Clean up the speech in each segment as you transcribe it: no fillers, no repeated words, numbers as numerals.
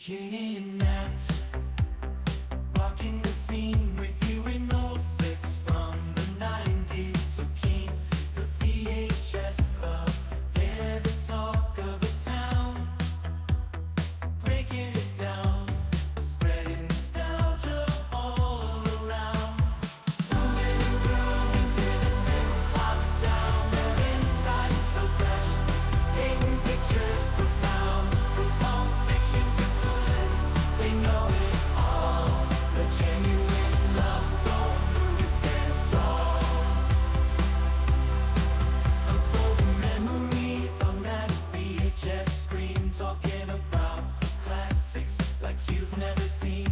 kidnapped, walking the scene, reviewing old flicks from the 90s. So keen, the VHS Club, they're the talk of the town. Breaking it down, spreading nostalgia all around. Moving and grooving to the synth pop sound. Their insight is so fresh, painting pictures profound. From Pulp Fiction to Clueless, they know it all. The genuine love from movies stands strong. Unfolding memories on that VHS screen, talking about classics like you've never seen.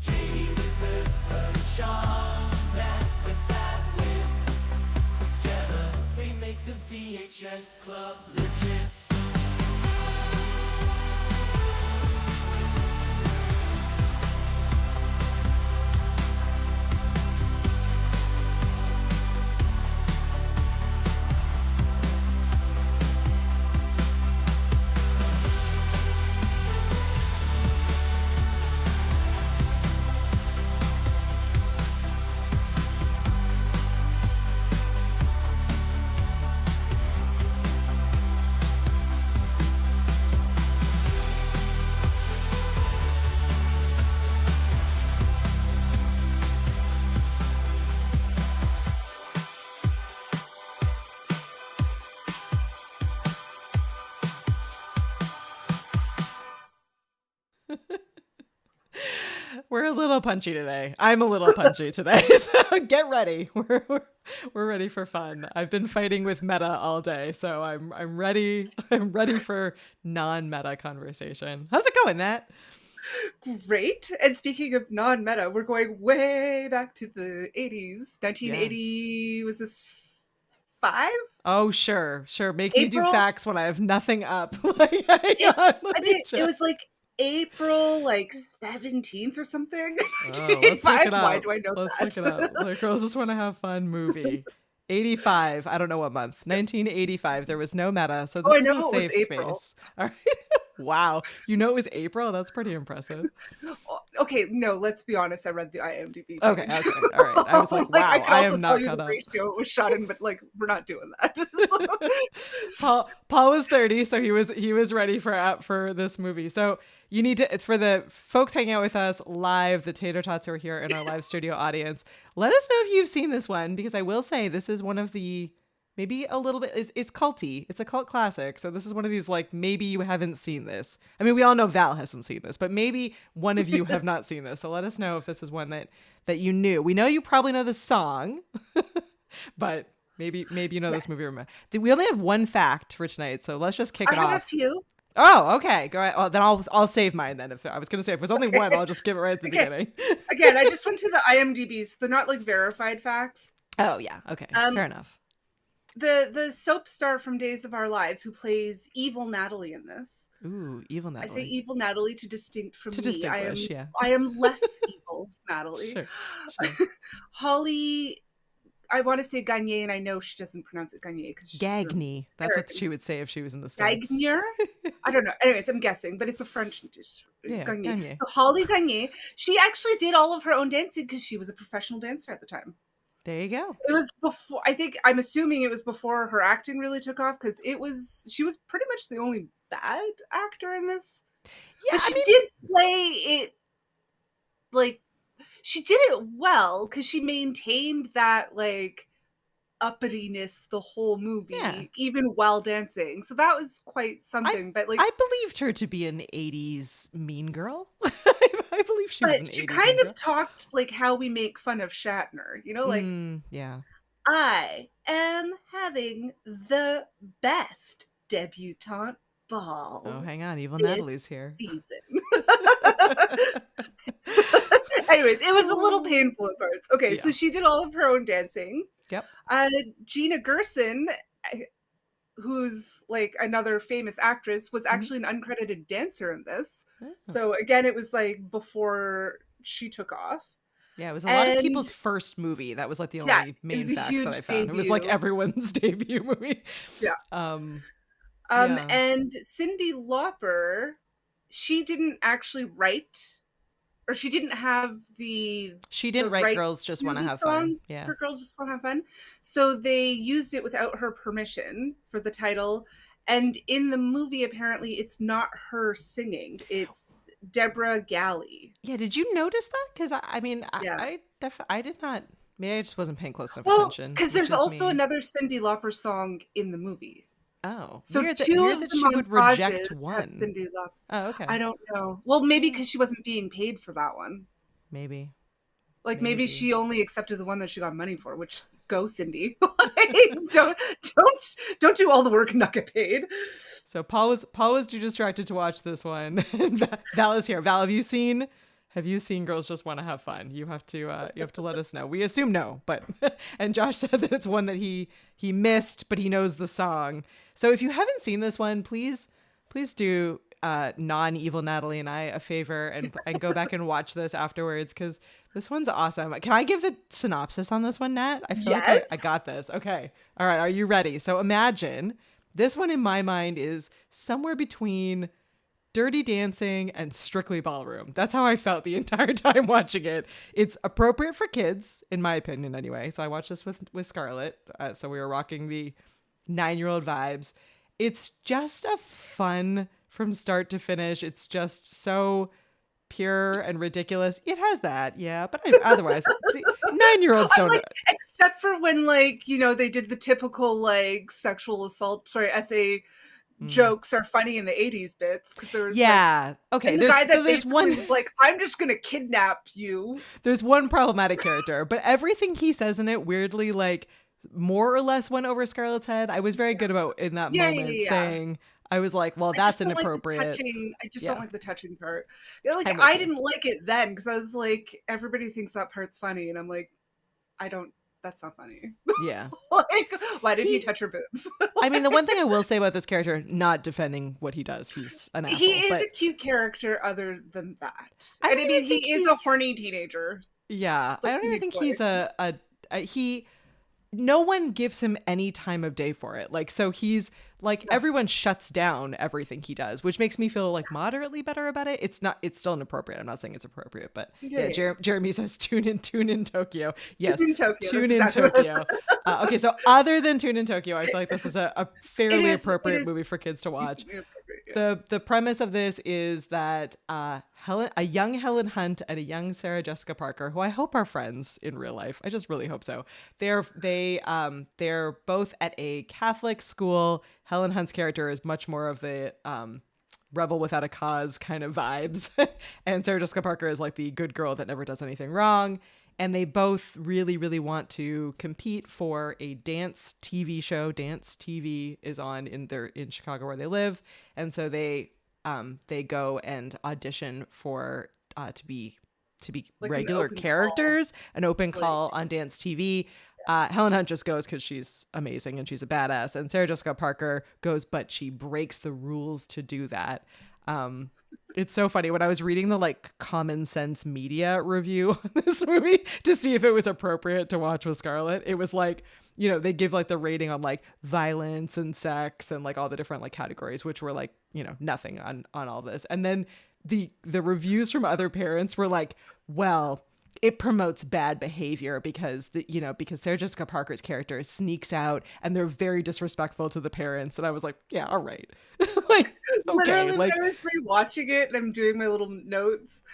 Katie with her charm, Matt with that wit. Together they make the VHS Club legit. We're a little punchy today. I'm a little punchy today. So get ready. We're ready for fun. I've been fighting with meta all day, so I'm ready. I'm ready for non-meta conversation. How's it going, Nat? Great. And speaking of non-meta, we're going way back to the 80s. 1980, was this 5? Oh, sure. Make me do April? facts when I have nothing up. Like, hang on, I let me think it check. was like April 17th or something. Oh, let's look 1985. it up. Why do I know Let's that? look it up. Like, girls just want to have fun movie. 85. I don't know what month. 1985. There was no meta, so this I is know a it was safe April. space. All right. Wow. You know it was April? That's pretty impressive. Okay, no, let's be honest. I read the IMDb. Okay. page. All right. I was like, wow, I could I also am tell not you caught the up. ratio it was shot in, but like we're not doing that. Paul was 30, so he was ready for this movie. So you need to, for the folks hanging out with us live, the Tater Tots who are here in our live studio audience, let us know if you've seen this one, because I will say this is one of the, maybe a little bit, it's culty. It's a cult classic. So this is one of these, like, maybe you haven't seen this. I mean, we all know Val hasn't seen this, but maybe one of you have not seen this. So let us know if this is one that you knew. We know you probably know the song, but maybe you know this movie. We only have one fact for tonight, so let's just kick it off. I have a few. Oh, okay. Go ahead. Oh, then I'll save mine then. If I was gonna say if it was only one, I'll just give it right at the beginning. Again, I just went to the IMDb's. They're not like verified facts. Oh yeah. Okay. Fair enough. The soap star from Days of Our Lives who plays evil Natalie in this. Ooh, evil Natalie. I say evil Natalie to distinct from me. Distinguish, yeah. I am less evil Natalie. Sure. Holly, I want to say Gagne, and I know she doesn't pronounce it Gagne because Gagny. That's what she would say if she was in the States. Gagnier? I don't know. Anyways, I'm guessing, but it's a French dish. Yeah, Gagne. Gagne. So Holly Gagne, she actually did all of her own dancing because she was a professional dancer at the time. There you go. It was before, I'm assuming it was before her acting really took off, because she was pretty much the only bad actor in this. Yeah, but she did play it, like, she did it well, because she maintained that, like, uppityness the whole movie, even while dancing. So that was quite something. But like, I believed her to be an 80s mean girl. I believe she was an 80s she kind mean of talked like how we make fun of Shatner, you know, like, yeah, I am having the best debutante ball. Oh, hang on, evil Natalie's here. Season. Anyways, it was a little painful at parts. Okay, so she did all of her own dancing. Yep. Gina Gerson, who's like another famous actress, was actually an uncredited dancer in this. So again, it was like before she took off. Yeah, it was a lot of people's first movie. That was like the only main fact that I found. It was like everyone's debut movie. Yeah. And Cyndi Lauper, she didn't actually write, or she didn't have She didn't write rights Girls Just to Want to the Have song Fun. Yeah. for Girls Just Want to Have Fun. So they used it without her permission for the title. And in the movie, apparently, it's not her singing. It's Deborah Galley. Yeah, did you notice that? Because I mean, Yeah. I did not. Maybe I just wasn't paying close enough Well, attention. because Which there's is also me. another Cyndi Lauper song in the movie. Oh, So weird two of that the she would montages reject have one. Cyndi Lauper. Oh, okay. I don't know. Well, maybe because she wasn't being paid for that one. Maybe. Like maybe she only accepted the one that she got money for, which go Cyndi. Like, don't do all the work and not get paid. So Paul was too distracted to watch this one. Val is here. Val, have you seen Girls Just Want to Have Fun? You have to let us know. We assume no, but and Josh said that it's one that he missed, but he knows the song. So if you haven't seen this one, please do non-evil Natalie and I a favor and go back and watch this afterwards, because this one's awesome. Can I give the synopsis on this one, Nat? I feel like I got this. Okay. All right. Are you ready? So imagine this one in my mind is somewhere between Dirty Dancing and Strictly Ballroom. That's how I felt the entire time watching it. It's appropriate for kids, in my opinion, anyway. So I watched this with Scarlett. So we were rocking the 9-year-old vibes. It's just a fun from start to finish. It's just so pure and ridiculous. It has that, yeah, but otherwise, 9-year-olds don't. Like, except for when, like, you know, they did the typical like sexual assault, essay jokes are funny in the 80s bits, because there was okay. and the guy that basically was like, I'm just gonna kidnap you. There's one problematic character, but everything he says in it weirdly like more or less went over Scarlett's head. I was very good about in that moment saying, I was like, well, that's inappropriate. I just don't like the touching part. Like, I didn't like it then, because I was like, everybody thinks that part's funny, and I'm like, that's not funny. Yeah. Like, why did he touch her boobs? I mean, the one thing I will say about this character, not defending what he does, he's an asshole. He is a cute character other than that. I mean, he is a horny teenager. Yeah. I don't even think he's no one gives him any time of day for it. Like, so he's like, everyone shuts down everything he does, which makes me feel like moderately better about it. It's still inappropriate. I'm not saying it's appropriate, but Jeremy says tune in Tokyo. Yes. Tune in Tokyo. Tune in Tokyo. Okay. So other than Tune in Tokyo, I feel like this is a fairly appropriate movie for kids to watch. The premise of this is that a young Helen Hunt and a young Sarah Jessica Parker, who I hope are friends in real life. I just really hope so. They're both at a Catholic school. Helen Hunt's character is much more of the rebel without a cause kind of vibes, and Sarah Jessica Parker is like the good girl that never does anything wrong. And they both really, really want to compete for a dance TV show. Dance TV is on in Chicago where they live, and so they go and audition for to be like regular characters, an open call on dance TV. Helen Hunt just goes because she's amazing and she's a badass, and Sarah Jessica Parker goes, but she breaks the rules to do that. It's so funny when I was reading the like Common Sense Media review on this movie to see if it was appropriate to watch with Scarlett. It was like, you know, they give like the rating on like violence and sex and like all the different like categories, which were like, you know, nothing on all this. And then the reviews from other parents were like, well, it promotes bad behavior because because Sarah Jessica Parker's character sneaks out and they're very disrespectful to the parents. And I was like, yeah, all right. Like, okay. Literally, Like, when I was rewatching it and I'm doing my little notes,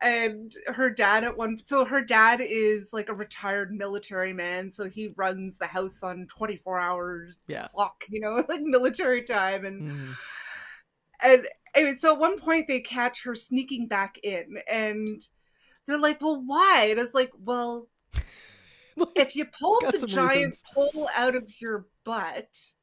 and her dad her dad is like a retired military man, so he runs the house on 24-hour clock, you know, like military time. And anyway, so at one point they catch her sneaking back in, and they're like, well, why? And it's like, well, if you pulled the giant pole out of your butt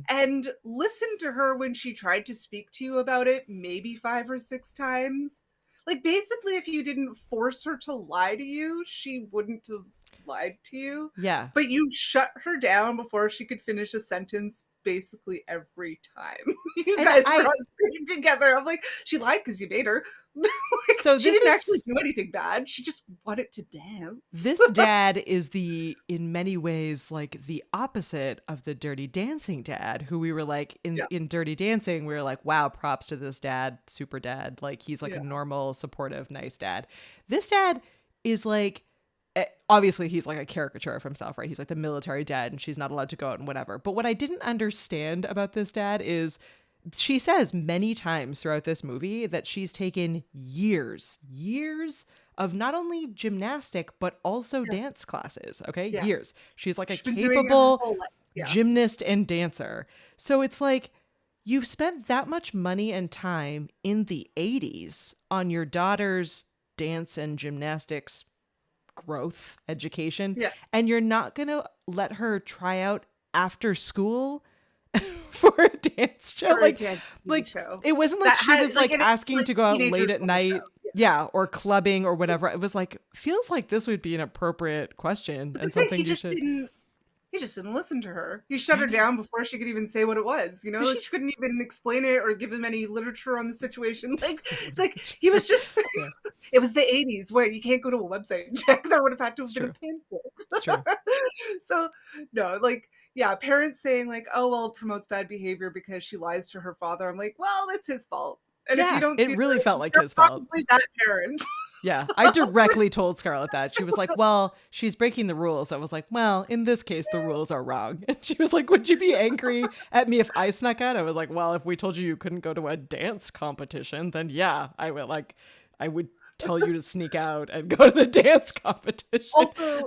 and listened to her when she tried to speak to you about it maybe 5 or 6 times, like, basically, if you didn't force her to lie to you, she wouldn't have lied to you. Yeah. But you shut her down before she could finish a sentence basically every time you And guys were on screen together. I'm like, she lied because you made her. Like, So she this didn't is- actually do anything bad. She just wanted to dance. This dad is in many ways, like the opposite of the Dirty Dancing dad, who we were like, in Dirty Dancing, we were like, wow, props to this dad, super dad. Like, he's like a normal, supportive, nice dad. This dad is like, obviously he's like a caricature of himself, right? He's like the military dad and she's not allowed to go out and whatever. But what I didn't understand about this dad is she says many times throughout this movie that she's taken years of not only gymnastic, but also dance classes. Okay. Yeah. Years. She's like She's a been doing it her capable whole life. Yeah. gymnast and dancer. So it's like, you've spent that much money and time in the 80s on your daughter's dance and gymnastics growth education. Yeah. And you're not going to let her try out after school for a dance show. Or a dance TV show. It wasn't like That she had- was like it's asking like to go out teenager late at summer night. show. Yeah, or clubbing or whatever. It was like, feels like this would be an appropriate question and something he you just should. he just didn't listen to her. He shut her down before she could even say what it was. You know, like she couldn't even explain it or give him any literature on the situation. Like he was just. It was the 80s where you can't go to a website and check. There would have had to have been a pamphlet. It's true. So no, like yeah, parents saying like, oh well, it promotes bad behavior because she lies to her father. I'm like, well, it's his fault. And if you don't, it see really that, felt like you're his fault. probably that parent. Yeah, I directly told Scarlett that. She was like, well, she's breaking the rules. I was like, well, in this case, the rules are wrong. And she was like, would you be angry at me if I snuck out? I was like, well, if we told you couldn't go to a dance competition, then yeah, I would tell you to sneak out and go to the dance competition. Also,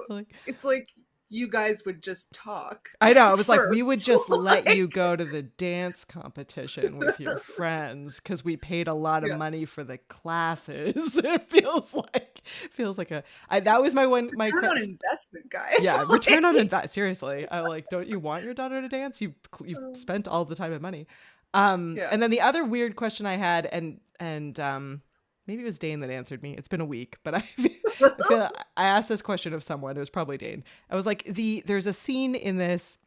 it's like you guys would just talk. I know. I was like, we first. would just let you go to the dance competition with your friends because we paid a lot of money for the classes. It feels like that was my return on investment, guys. Yeah, return on investment. Seriously, I like. Don't you want your daughter to dance? You've spent all the time and money. And then the other weird question I had, and maybe it was Dane that answered me. It's been a week, but I feel I asked this question of someone. It was probably Dane. I was like, there's a scene in this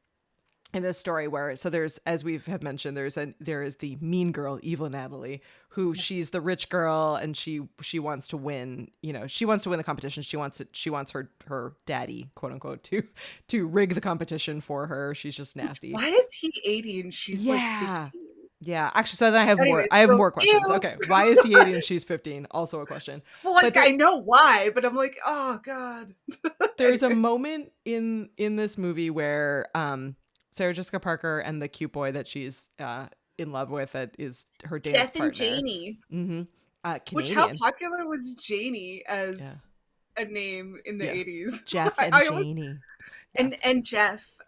story where, so there's, as we have mentioned, there is the mean girl, evil Natalie, who she's the rich girl and she wants to win. You know, she wants to win the competition. She wants her daddy, quote unquote, to rig the competition for her. She's just nasty. Why is he 80 and she's like 15? Yeah, actually, so then I have Anyways, more questions. ew. Okay, why is he 80 and she's 15? Also a question. Well, like I know why, but I'm like, oh god. There's a moment in this movie where Sarah Jessica Parker and the cute boy that she's in love with, that is her dance Jeff partner. and Janie. Mm-hmm. Which, how popular was Janie as a name in the 80s? Jeff and Janie. And Jeff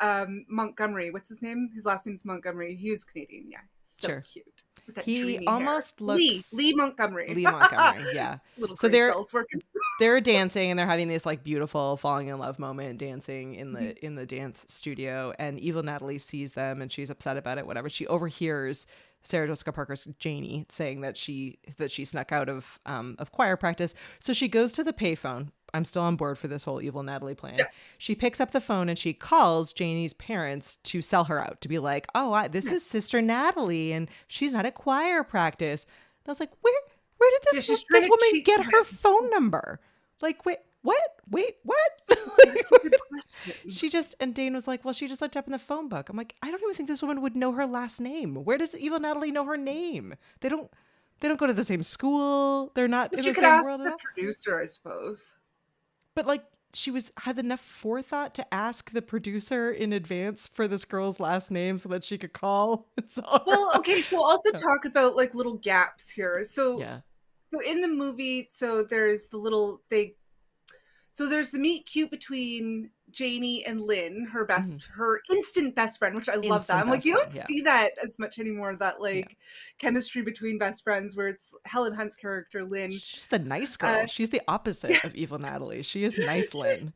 Montgomery. What's his name? His last name's Montgomery. He was Canadian. Yeah. So cute. With that He dreamy almost hair. looks Lee Montgomery. Lee Montgomery, yeah. So they're dancing and they're having this like beautiful falling in love moment dancing in the dance studio, and evil Natalie sees them and she's upset about it, whatever. She overhears Sarah Jessica Parker's Janie saying that she snuck out of choir practice. So she goes to the payphone. I'm still on board for this whole evil Natalie plan. Yeah. She picks up the phone and she calls Janie's parents to sell her out, to be like, oh, this is Sister Natalie and she's not at choir practice. And I was like, where did this woman get her phone number? Like, wait, what? That's a good question. She just, and Dane was like, well, she just looked up in the phone book. I'm like, I don't even think this woman would know her last name. Where does evil Natalie know her name? They don't go to the same school. They're not in the same world. She could ask the producer, I suppose. But like, she had enough forethought to ask the producer in advance for this girl's last name so that she could call. Well, okay, so also talk about like little gaps here. So in the movie, there's there's the meet cute between Janie and Lynn, her instant best friend, which I love that. I'm like, you don't see that as much anymore, that like chemistry between best friends where it's Helen Hunt's character, Lynn. She's the nice girl. She's the opposite of evil Natalie. She is nice Lynn.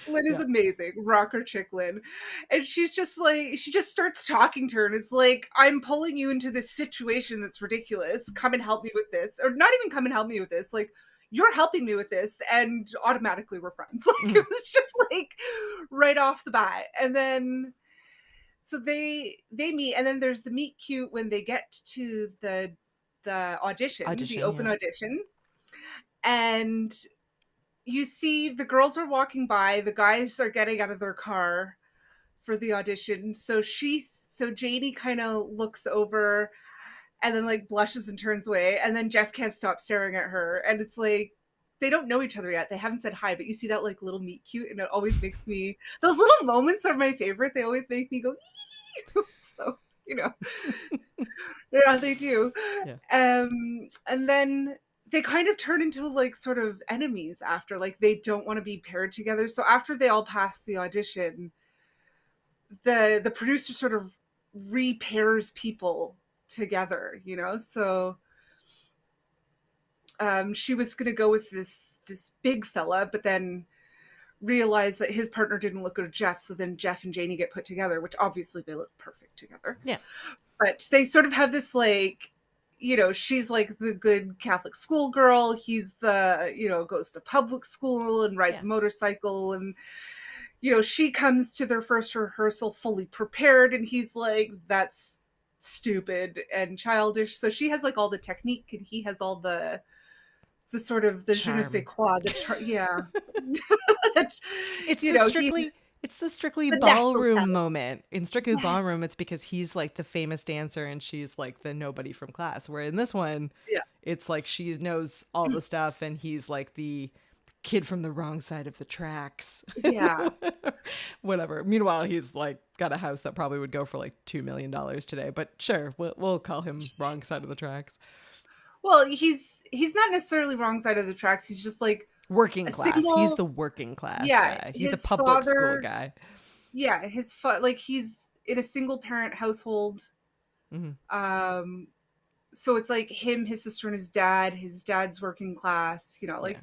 Lynn is amazing. Rocker chick Lynn. And she's just like, she just starts talking to her and it's like, I'm pulling you into this situation that's ridiculous. Come and help me with this. Or not even come and help me with this. Like, you're helping me with this, and automatically we're friends. Like, it was just like right off the bat. And then So they meet, and then there's the meet cute when they get to the audition, the open audition, and you see the girls are walking by, the guys are getting out of their car for the audition. So Janie kind of looks over and then like blushes and turns away, and then Jeff can't stop staring at her, and it's like they don't know each other yet. They haven't said hi, but you see that like little meet cute, and it always makes me, those little moments are my favorite. They always make me go so, you know. Yeah, they do. Yeah. And then they kind of turn into like sort of enemies after, like they don't want to be paired together. So after they all pass the audition, the producer sort of repairs people together, you know. So she was gonna go with this big fella, but then realized that his partner didn't look good at Jeff. So then Jeff and Janie get put together, which obviously they look perfect together. Yeah. But they sort of have this like, you know, she's like the good Catholic schoolgirl. He's the, you know, goes to public school and rides a motorcycle. And, you know, she comes to their first rehearsal fully prepared. And he's like, that's stupid and childish. So she has like all the technique and he has all the sort of the je ne sais quoi. Yeah. It's you the know, strictly it's the strictly the natural ballroom talent. moment. In Strictly Ballroom, it's because he's like the famous dancer and she's like the nobody from class. Where in this one, Yeah. it's like she knows all the stuff and he's like the kid from the wrong side of the tracks. Yeah. Whatever. Meanwhile, he's like got a house that probably would go for like $2 million today. But sure, we'll call him wrong side of the tracks. Well, he's not necessarily wrong side of the tracks. He's just like Working class. He's the working class guy. He's the public school guy. Yeah, like he's in a single parent household. Mm-hmm. So it's like him, his sister, and his dad. His dad's working class, you know, like.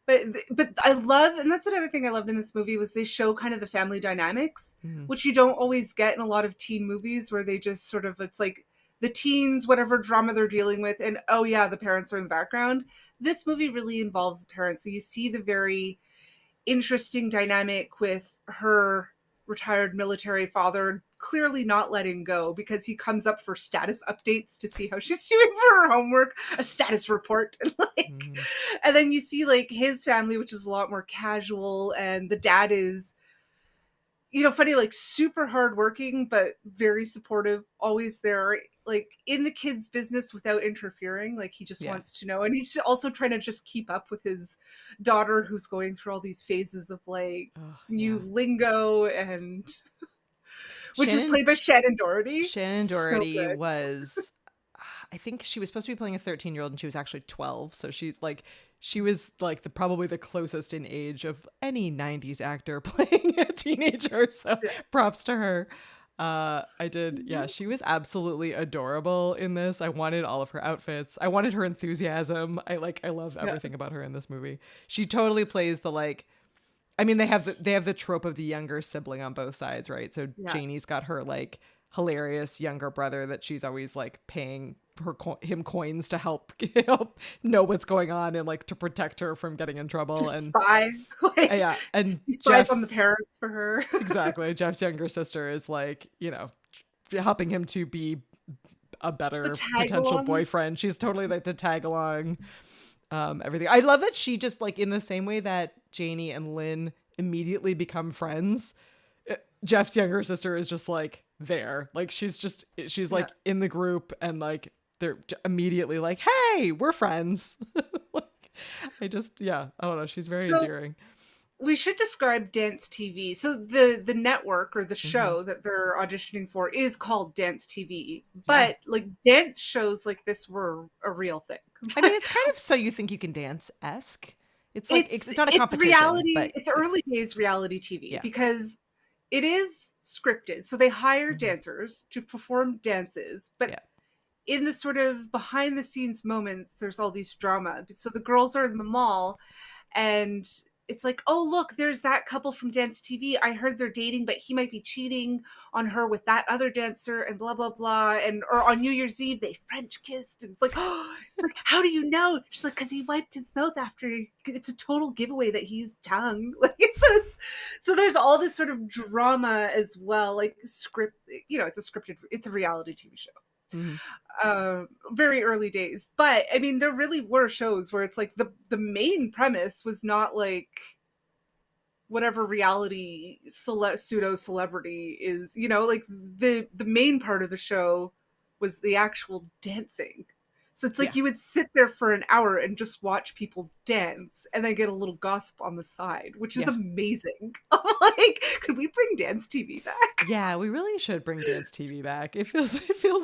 But I love, and that's another thing I loved in this movie, was they show kind of the family dynamics, which you don't always get in a lot of teen movies, where they just sort of, it's like the teens, whatever drama they're dealing with, and oh yeah, the parents are in the background. This movie really involves the parents. So you see the very interesting dynamic with her retired military father clearly not letting go, because he comes up for status updates to see how she's doing for her homework, a status report, and like, and then you see like his family, which is a lot more casual, and the dad is, you know, funny, like super hardworking, but very supportive, always there, like in the kid's business without interfering. Like he just wants to know. And he's also trying to just keep up with his daughter, who's going through all these phases of like new lingo, and which is played by Shannon Doherty. Shannon Doherty was, I think she was supposed to be playing a 13-year-old and she was actually 12. So she was like probably the closest in age of any 90s actor playing a teenager. So props to her. She was absolutely adorable in this. I wanted all of her outfits. I wanted her enthusiasm. I loved everything about her in this movie. She totally plays the like, I mean, they have the trope of the younger sibling on both sides, right? So Janie's got her like hilarious younger brother that she's always like paying him coins to help know what's going on and like to protect her from getting in trouble, and spy. And he spies on the parents for her. Exactly. Jeff's younger sister is like, you know, helping him to be a better potential boyfriend. She's totally like the tag along, everything. I love that she just like, in the same way that Janie and Lynn immediately become friends, Jeff's younger sister is just like there, like she's like in the group, and like they're immediately like, hey, we're friends. Like, I don't know, she's very endearing. We should describe Dance TV. So the network or the show that they're auditioning for is called Dance TV, but like dance shows like this were a real thing. I mean, it's kind of So You Think You Can Dance-esque. It's like it's not a competition. Reality. But it's early days reality TV because it is scripted. So they hire dancers to perform dances, but in the sort of behind the scenes moments, there's all these drama. So the girls are in the mall, and it's like, oh, look, there's that couple from Dance TV. I heard they're dating, but he might be cheating on her with that other dancer and blah, blah, blah. And or on New Year's Eve, they French kissed. And it's like, oh, how do you know? She's like, because he wiped his mouth after. It's a total giveaway that he used tongue. Like, so there's all this sort of drama as well, like script, it's a reality TV show. Very early days, but I mean there really were shows where it's like the main premise was not like whatever reality pseudo celebrity is, like the main part of the show was the actual dancing. So it's like you would sit there for an hour and just watch people dance and then get a little gossip on the side, which is amazing. Like, could we bring dance TV back? Yeah, we really should bring dance TV back. It feels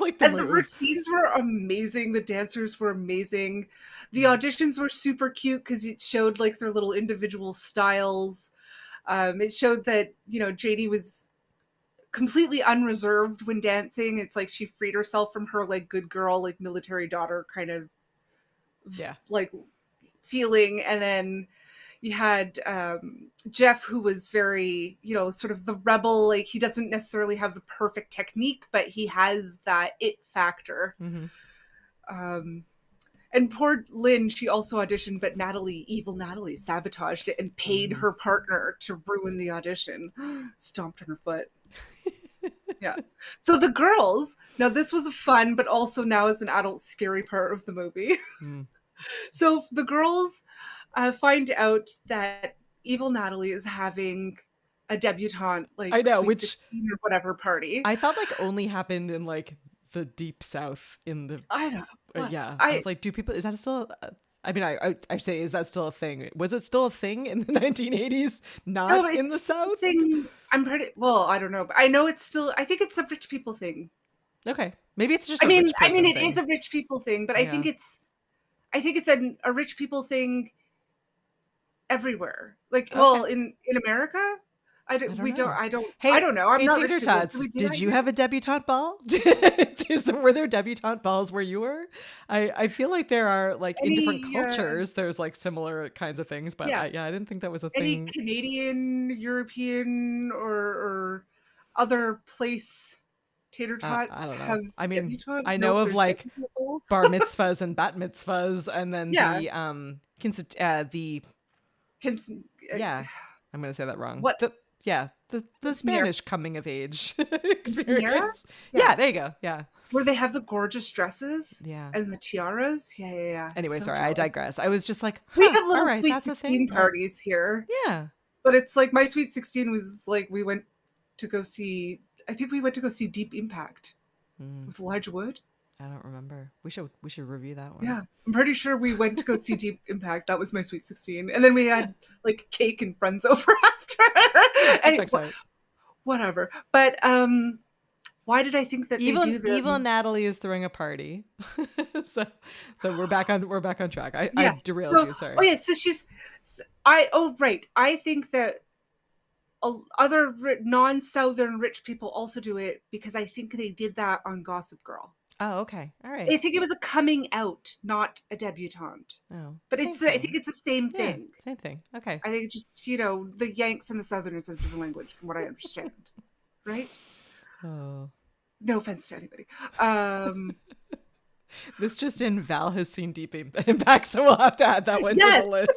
like the routines were amazing. The dancers were amazing. The auditions were super cute because it showed like their little individual styles. It showed that, Janie was completely unreserved when dancing. It's like she freed herself from her like good girl, like military daughter kind of like feeling. And then you had Jeff, who was very, sort of the rebel. Like he doesn't necessarily have the perfect technique, but he has that it factor. And poor Lynn, she also auditioned, but evil Natalie sabotaged it and paid her partner to ruin the audition. Stomped on her foot. Yeah. So the girls, now this was a fun, but also now as an adult scary part of the movie. So the girls find out that evil Natalie is having a debutante, like I know, Sweet which 16 or whatever party. I thought like only happened in like the deep south in the. I know. I was like, do people? Is that still? I mean, I say, is that still a thing? Was it still a thing in the 1980s? Not in the South? I'm pretty, well, I don't know. But I know it's still, I think it's a rich people thing. Okay. Maybe it's just I mean, thing. It is a rich people thing, but I think it's a rich people thing everywhere. Like, well, in America, I don't know. I don't know. I'm not rich people. Did you have a debutante ball? Were there debutante balls where you were? I feel like there are like in different cultures, there's like similar kinds of things, but I didn't think that was a thing. Any Canadian, European, or other place tater tots I don't know. have I mean, debutante? I know of like bar mitzvahs and bat mitzvahs, and then I'm going to say that wrong. What? The Spanish coming of age experience. Yeah, there you go. Yeah. Where they have the gorgeous dresses. Yeah. And the tiaras. Yeah. Anyway, sorry, I digress. I was just like, we have little Sweet 16 parties here. Yeah. But it's like my Sweet 16 was like we went to go see Deep Impact with Elijah Wood. I don't remember. We should review that one. Yeah, I'm pretty sure we went to go see Deep Impact. That was my Sweet 16, and then we had like cake and friends over after. Anyway, whatever. But why did I think that evil Natalie is throwing a party? so we're back on track. I derailed you. Sorry. Oh yeah. So I think that other non-Southern rich people also do it because I think they did that on Gossip Girl. Oh, okay. All right. I think it was a coming out, not a debutante. Oh. But I think it's the same thing. Yeah, same thing. Okay. I think it's just, the Yanks and the Southerners have a different language from what I understand. Right? Oh. No offense to anybody. This just in, Val has seen Deep Impact, so we'll have to add that one to the list.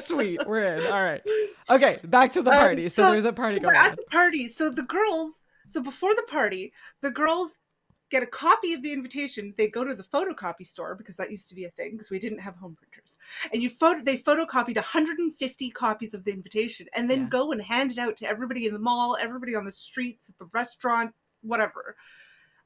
Sweet, we're in. All right. Okay, back to the party. So there's a party going on. At the party, so before the party, the girls get a copy of the invitation. They go to the photocopy store because that used to be a thing because we didn't have home printers. And they photocopied 150 copies of the invitation and then go and hand it out to everybody in the mall, everybody on the streets, at the restaurant, whatever.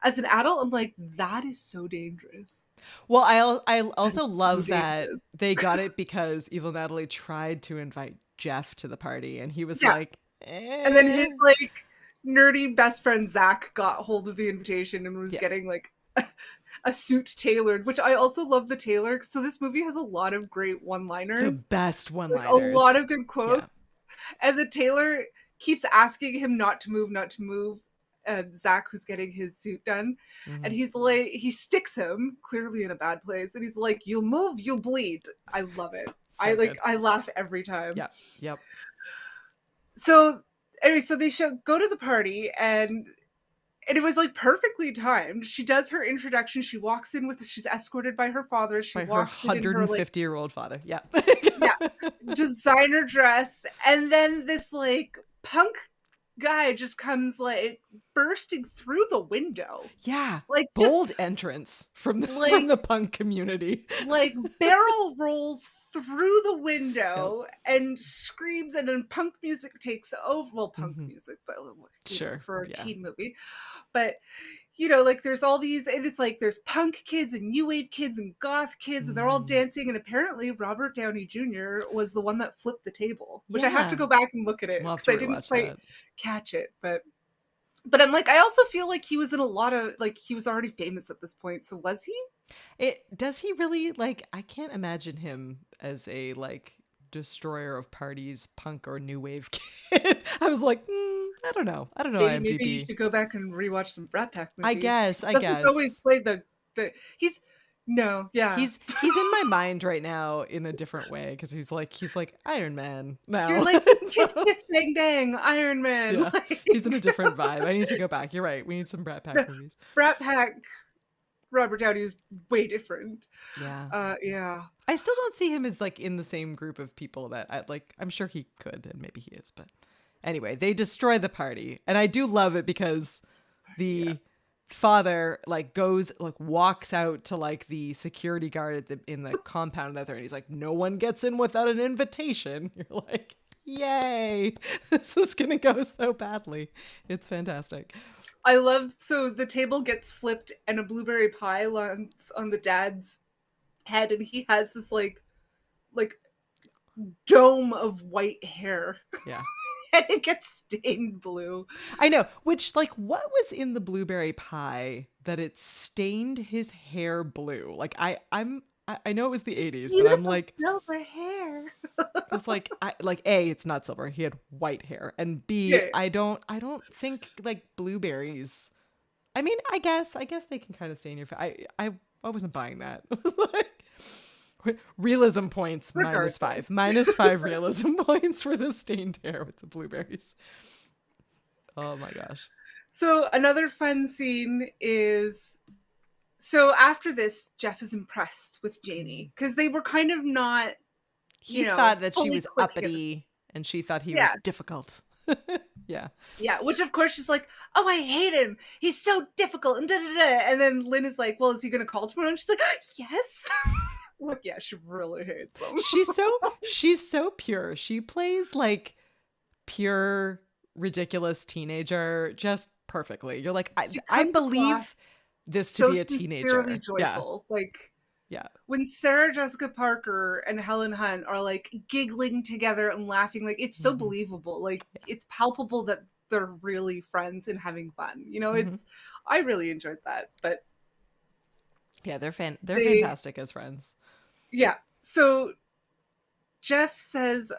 As an adult, I'm like, that is so dangerous. Well, I also love that they got it because Evil Natalie tried to invite Jeff to the party and he was like, And then his like nerdy best friend Zach got hold of the invitation and was getting like a suit tailored, which I also love the tailor. So this movie has a lot of great one-liners. The best one-liners. Like, a lot of good quotes. Yeah. And the tailor keeps asking him not to move. Zach, who's getting his suit done, and Mhm. he's like, he sticks him clearly in a bad place, and he's like, "You'll move, you'll bleed." I love it. So good. I laugh every time. Yep. Yep. So anyway, so they go to the party, and it was like perfectly timed. She does her introduction. She walks in with, she's escorted by her father. She By her walks in her like, 150-year-old father. Yeah. yeah, designer dress, and then this like punk guy just comes like bursting through the window, Yeah. like just Bold entrance from like the punk community. barrel rolls through the Yep. window and screams, and then punk music takes over. Well, punk Mhm. music, but Sure. for a Yeah. teen movie. But you know, like there's all these, and it's like there's punk kids and new wave kids and goth kids, and they're all Mhm. dancing. And apparently, Robert Downey Jr. was the one that flipped the table, which I have to Yeah. go back and look at it We'll have because to I didn't rewatch quite that. catch it. But I'm like, I also feel like he was in a lot of, like, he was already famous at this point. So was he? Does he really, like, I can't imagine him as a like destroyer of parties, punk or new wave kid. I was like, I don't know. I don't know Maybe you IMDb. should go back and rewatch some Brat Pack I movies. guess. He doesn't always play the he's no, yeah. He's in my mind right now in a different way because he's like Iron Man now. You're like, this kiss So, kiss bang bang, Iron Man. yeah, Like, he's in a different vibe. I need to go back. You're right. We need some Brat Pack movies. Brat Pack Robert Downey is way different. Yeah. Yeah. I still don't see him as like in the same group of people that I like. I'm sure he could, and maybe he is, but anyway, they destroy the party, and I do love it because the father like goes like walks out to like the security guard at in the compound that they're in. He's like, no one gets in without an invitation. You're like, yay, this is gonna go so badly. It's fantastic. I love, so the table gets flipped and a blueberry pie lands on the dad's head, and he has this like dome of white hair. Yeah. And it gets stained blue. I know, which like what was in the blueberry pie that it stained his hair blue? Like I know it was the 80s, but I'm Beautiful like, silver hair. it was like A, it's not silver. He had white hair. And B, Yeah. I don't think like blueberries. I mean, I guess they can kind of stain your face. I wasn't buying that. It was like realism points Regardless. -5 realism points for the stained hair with the blueberries. Oh my gosh. So another fun scene is, so after this, Jeff is impressed with Janie because they were kind of not, He you know, thought that she fully was clicking at this- uppity and she thought he Yeah. was difficult. Yeah. Yeah, which of course she's like, oh, I hate him. He's so difficult. And da da da. And then Lynn is like, well, is he going to call tomorrow? And she's like, yes. Like, yeah, she really hates him. She's so pure. She plays like pure ridiculous teenager just perfectly. You're like, She I comes believe across this to so be a teenager. sincerely joyful. Like, Yeah. when Sarah Jessica Parker and Helen Hunt are like giggling together and laughing, like it's so Mhm. believable. Like it's palpable that they're really friends and having fun. You know, Mhm. it's, I really enjoyed that. But Yeah, they're They- fantastic as friends. yeah, so Jeff says,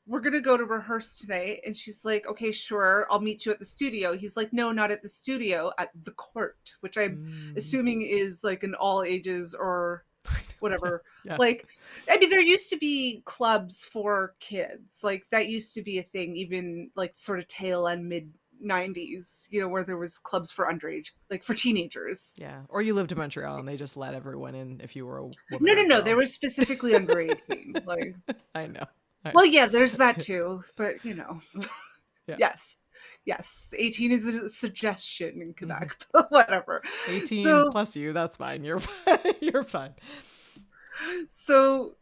we're gonna go to rehearse tonight, and she's like, okay, sure, I'll meet you at the studio. He's like, no, not at the studio, at the court, which I'm assuming is like an all ages or whatever. Yeah. Like, I mean, there used to be clubs for kids, like that used to be a thing, even like sort of tail end mid 90s, you know, where there was clubs for underage, like for teenagers. Yeah. Or you lived in Montreal and they just let everyone in if you were a woman. No, or no, a no, girl. they were specifically under 18. Like, I know. well, yeah, there's that too, but you know, Yeah. yes, 18 is a suggestion in Quebec, but whatever. 18 So- plus you, that's fine. You're fine. You're fine. So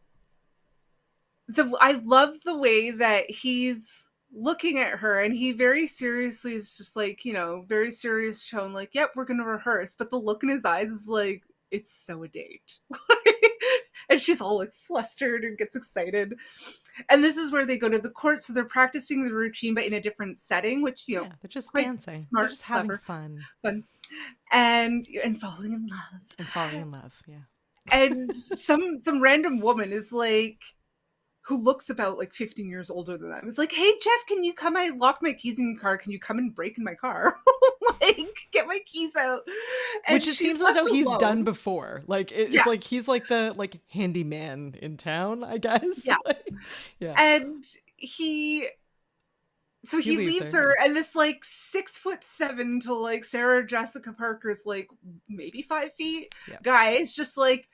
I love the way that he's looking at her, and he very seriously is just like, you know, very serious tone, like, yep, we're gonna rehearse, but the look in his eyes is like, it's so a date. And she's all like flustered and gets excited. And this is where they go to the court, so they're practicing the routine but in a different setting, which, you know, Yeah, they're just quite dancing. smart, They're just having clever. fun and falling in love. and falling in love. Yeah. And some random woman is like, who looks about like 15 years older than them, is like, "Hey, Jeff, can you come? I locked my keys in your car. Can you come and break in my car? Like, get my keys out." And Which it she's seems as left though he's alone. done before. Like Yeah. it's like he's like the like handyman in town, I guess. Yeah. Like, yeah. And so He he leaves leaves her, her, yeah. and this like 6'7" to like Sarah Jessica Parker's like maybe 5 feet Yeah. guy is just like,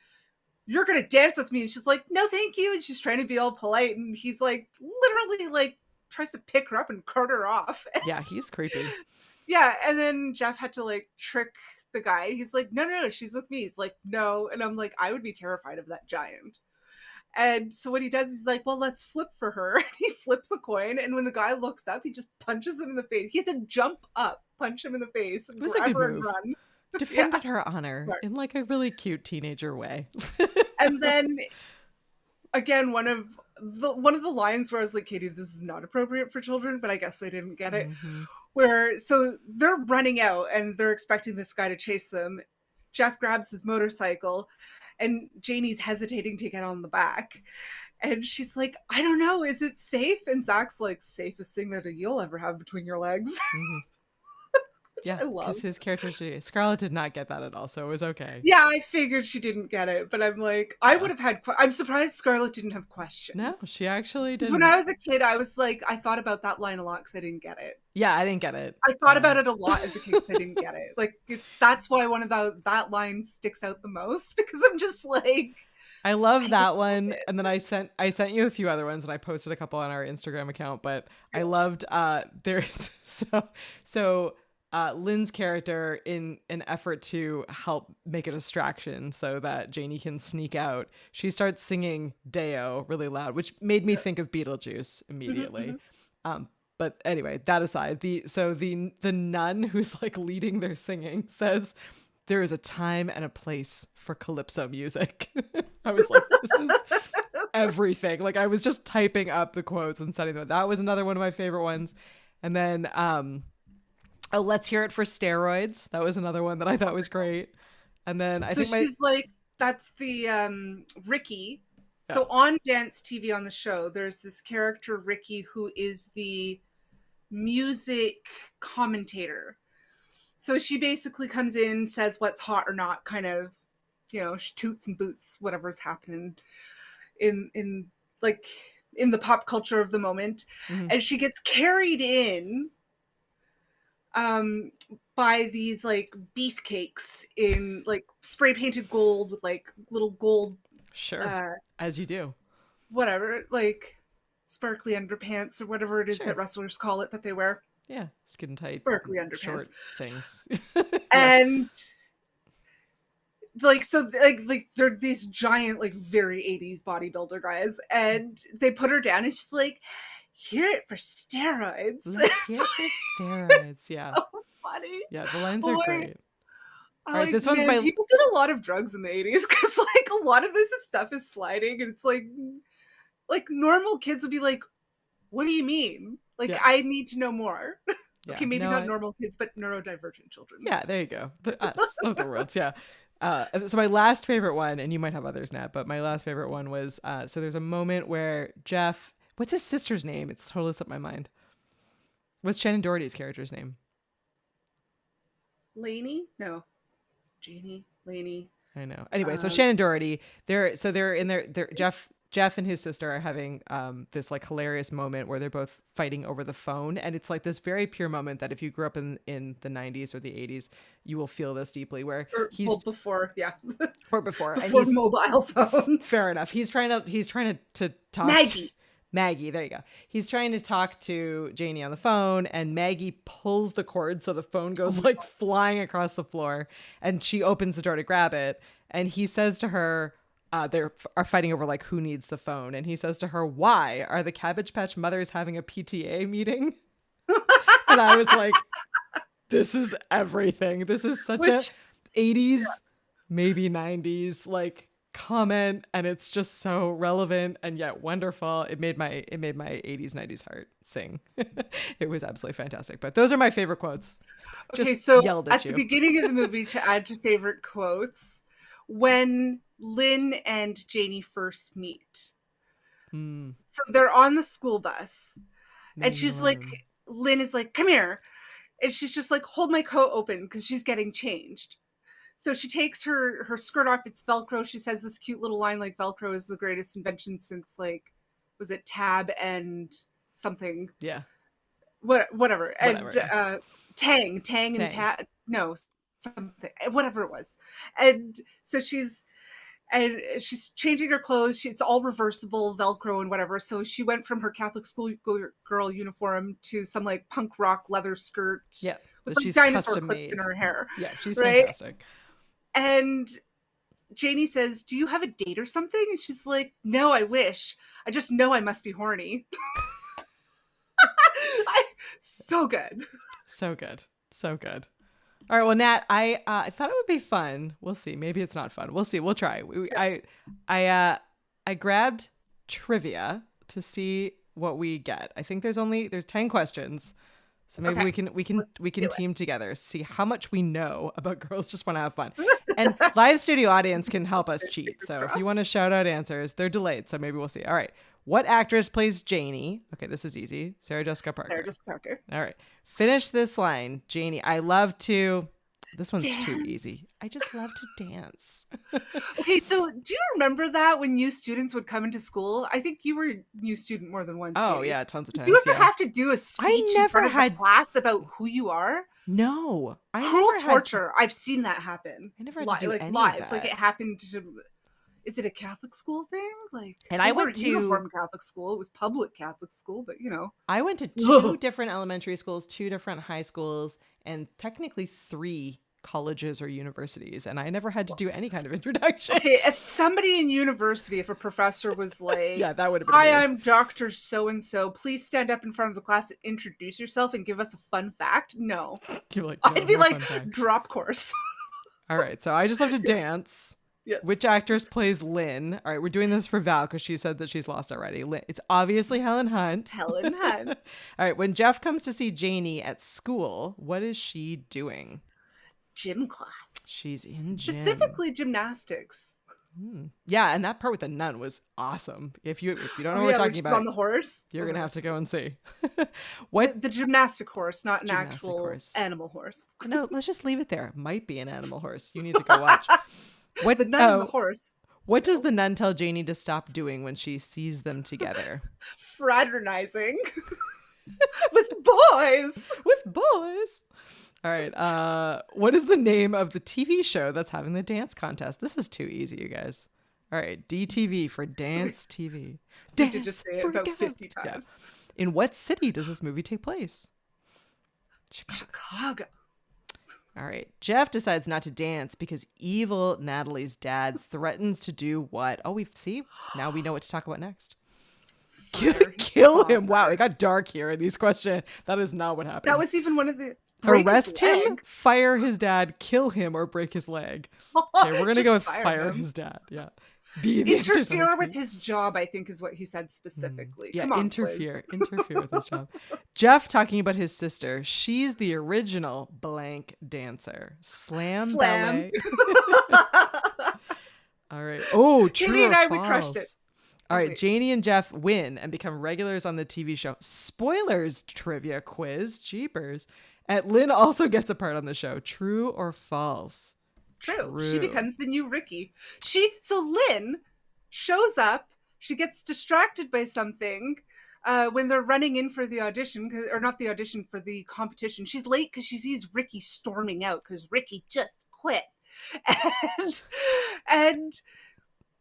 "You're gonna dance with me," and she's like, "No, thank you," and she's trying to be all polite, and he's like literally like tries to pick her up and cart her off. Yeah, he's creepy. Yeah, and then Jeff had to like trick the guy. He's like, no, she's with me. He's like, "No," and I'm like, I would be terrified of that giant. And so what he does is like, "Well, let's flip for her." And he flips a coin, and when the guy looks up, he just punches him in the face. He had to jump up, punch him in the face, and It was a grab good her and move. run. Defended her honor Smart. in like a really cute teenager way. And then again, one of the lines where I was like, "Katie, this is not appropriate for children," but I guess they didn't get it. Mhm. Where so they're running out and they're expecting this guy to chase them. Jeff grabs his motorcycle, and Janie's hesitating to get on the back. And she's like, "I don't know, is it safe?" And Zach's like, "Safest thing that you'll ever have between your legs." Mhm. Which Yeah, I love. because his character Scarlett did not get that at all, so it was okay. Yeah, I figured she didn't get it, but I'm like, I would have had. I'm surprised Scarlett didn't have questions. No, she actually Because didn't. when I was a kid, I was like, I thought about that line a lot because I didn't get it. Yeah, I didn't get it. I thought about it a lot as a kid because I didn't get it. Like, that's why one of that line sticks out the most, because I'm just like, I love I that get one, it. and then I sent you a few other ones, and I posted a couple on our Instagram account. But I loved there's so Lynn's character, in an effort to help make a distraction so that Janie can sneak out, she starts singing Deo really loud, which made me think of Beetlejuice immediately. But anyway, that aside, the nun who's like leading their singing says, "There is a time and a place for calypso music." I was like, this is everything. Like, I was just typing up the quotes and sending them. That was another one of my favorite ones. And then "Let's Hear It for Steroids." That was another one that I thought was great. And then So she's like, that's the Ricky. So on Dance TV on the show, there's this character Ricky who is the music commentator. So she basically comes in, says what's hot or not, kind of, she toots and boots whatever's happening in like in the pop culture of the moment. Mhm. And she gets carried in by these like beefcakes in like spray painted gold with like little gold, Sure, as you do. whatever, like sparkly underpants or whatever it is Sure. that wrestlers call it that they wear. Yeah, skin tight, Sparkly underpants. short things. And like, so like they're these giant, like very 80s bodybuilder guys, and they put her down and she's like, "Hear it for steroids." Let's hear it for steroids. Yeah, So funny. yeah, the lines are Like, great. I'm All right, like, this one's man, my- people did a lot of drugs in the 80s, because like a lot of this stuff is sliding, and it's like normal kids would be like, "What do you mean? Like, Yeah. I need to know more." Yeah, Okay, maybe no, not normal kids, but neurodivergent children. Yeah, there you go. Us of the worlds. Yeah. So my last favorite one, and you might have others, Nat, but my last favorite one was so there's a moment where Jeff, what's his sister's name? It's totally slipped my mind. What's Shannon Doherty's character's name? Lainey? No. Janie? Lainey? I know. Anyway, so Shannon Doherty, they're in there. Jeff and his sister are having this like hilarious moment where they're both fighting over the phone, and it's like this very pure moment that if you grew up in the 90s or the 80s, you will feel this deeply. Where he's before, yeah, or before before mobile phones. Fair enough. He's trying to talk Maggie, there you go. He's trying to talk to Janie on the phone, and Maggie pulls the cord so the phone goes like flying across the floor, and she opens the door to grab it, and he says to her, they are fighting over like who needs the phone, and he says to her, "Why are the Cabbage Patch mothers having a PTA meeting?" And I was like, this is everything. This is such a 80s, maybe 90s like comment, and it's just so relevant and yet wonderful. It made my 80s 90s heart sing. It was absolutely fantastic. But those are my favorite quotes. Okay, so yelled at you. the beginning of the movie, to add to favorite quotes, when Lynn and Janie first meet, So they're on the school bus, and she's Main like, room. Lynn is like, come here. And she's just like, hold my coat open because she's getting changed. So she takes her skirt off. It's Velcro. She says this cute little line like Velcro is the greatest invention since like, was it Tab and something? Yeah. Whatever. Whatever, And yeah. Tang and Tang. Tab. No, something. Whatever it was. And so she's changing her clothes. It's all reversible Velcro and whatever. So she went from her Catholic school girl uniform to some like punk rock leather skirt Yeah. with That like she's dinosaur custom clips in made. her hair. Yeah, she's right? fantastic. And Janie says, do you have a date or something? And she's like, no, I wish. I just know I must be horny. So good. So good. So good. All right. Well, Nat, I thought it would be fun. We'll see. Maybe it's not fun. We'll see. We'll try. I grabbed trivia to see what we get. I think there's 10 questions. So maybe Okay. we can do it. team together, see how much we know about Girls Just Want to Have Fun. And live studio audience can help us cheat. So if you want to shout out answers, they're delayed. So maybe we'll see. All right. What actress plays Janie? Okay, this is easy. Sarah Jessica Parker. Sarah Jessica Parker. All right. Finish this line. Janie, I love to. This one's too Dance. easy. I just love to dance. Okay, so do you remember that when new students would come into school? I think you were a new student more than once. Oh, Katie. yeah, tons of times. Do you ever yeah. have to do a speech in never front of had- the class about who you are? No. I Cruel never had to- torture. I've seen that happen. I never had to do like any of live. Like that. it happened to. Is it a Catholic school thing? Like, And we I went weren't to- uniform Catholic school. It was public Catholic school, but you know. I went to 2 different elementary schools, 2 different high schools, and technically 3 colleges or universities. And I never had to do any kind of introduction. Okay, if somebody in university, if a professor was like, Yeah, that would have been hi, weird. I'm Dr. So-and-so. Please stand up in front of the class and introduce yourself and give us a fun fact. No. You're like, I'd be no like, fun fact. drop course. All right, so I just love to dance. Yes. Which actress plays Lynn? All right, we're doing this for Val because she said that she's lost already. It's obviously Helen Hunt. Helen Hunt. All right, when Jeff comes to see Janie at school, what is she doing? Gym class. She's in gym. Specifically gymnastics. Yeah, and that part with the nun was awesome. If you don't know Oh, what yeah, we're we're talking just about, on the horse. you're gonna have to go and see. The, What? the gymnastic horse, not an Gymnastic actual horse. animal horse. No, let's just leave it there. It might be an animal horse. You need to go watch. What? The nun and the horse. What does the nun tell Janie to stop doing when she sees them together? Fraternizing. With boys. With boys. All right. What is the name of the TV show that's having the dance contest? This is too easy, you guys. All right. DTV for Dance TV. I did just say it about Forget. 50 Yeah. times. In what city does this movie take place? Chicago. All right. Jeff decides not to dance because evil Natalie's dad threatens to do what? Oh, now we know what to talk about next. Kill him. Wow, it got dark here in these questions. That is not what happened. That was even one of the. break his Arrest him, leg. fire his dad, kill him, or break his leg. Okay, we're gonna Just go with fire fire him. his dad. Yeah. Be the answer to Interfere this with question. his job, I think is what he said specifically. Yeah, Come on, interfere. Liz. Interfere with his job. Jeff talking about his sister. She's the original blank dancer. Slam. Slam. Ballet. All right. Oh, true Katie and or I, we crushed false? it. All right, Okay. Janie and Jeff win and become regulars on the TV show. Spoilers trivia quiz. Jeepers. And Lynn also gets a part on the show. True or false? True. She becomes the new Ricky. So Lynn shows up. She gets distracted by something when they're running in for the audition, or not the audition, for the competition. She's late because she sees Ricky storming out because Ricky just quit, and